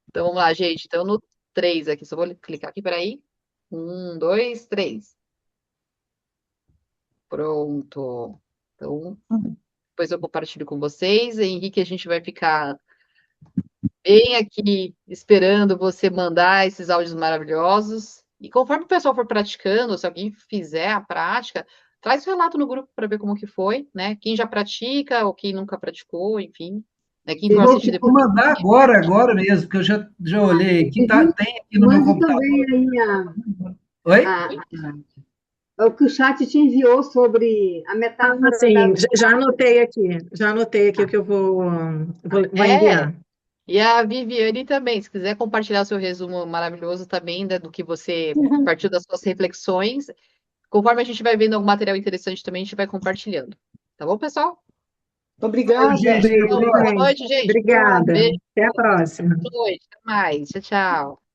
Então vamos lá, gente. Então no 3 aqui, só vou clicar aqui, peraí. 1, 2, 3. Pronto. Então, depois eu compartilho com vocês. Henrique, a gente vai ficar bem aqui esperando você mandar esses áudios maravilhosos. E conforme o pessoal for praticando, se alguém fizer a prática, traz o relato no grupo para ver como que foi, né? Quem já pratica ou quem nunca praticou, enfim. Né? Quem for Eu vou, assistir vou depois. mandar agora mesmo, porque eu já olhei aqui, tem aqui no meu Mande computador. também aí Oi? o que o chat te enviou sobre a metáfora Sim, das. já anotei aqui o que eu vou É, enviar. e a Viviane também, se quiser compartilhar o seu resumo maravilhoso também, né, do que você partiu das suas reflexões. Conforme a gente vai vendo algum material interessante também, a gente vai compartilhando. Tá bom, pessoal? Valeu, Obrigada. gente, até a Beijo, Boa próxima. noite, gente. obrigada. Beijo, Até a próxima. boa noite. Até mais. Tchau, tchau.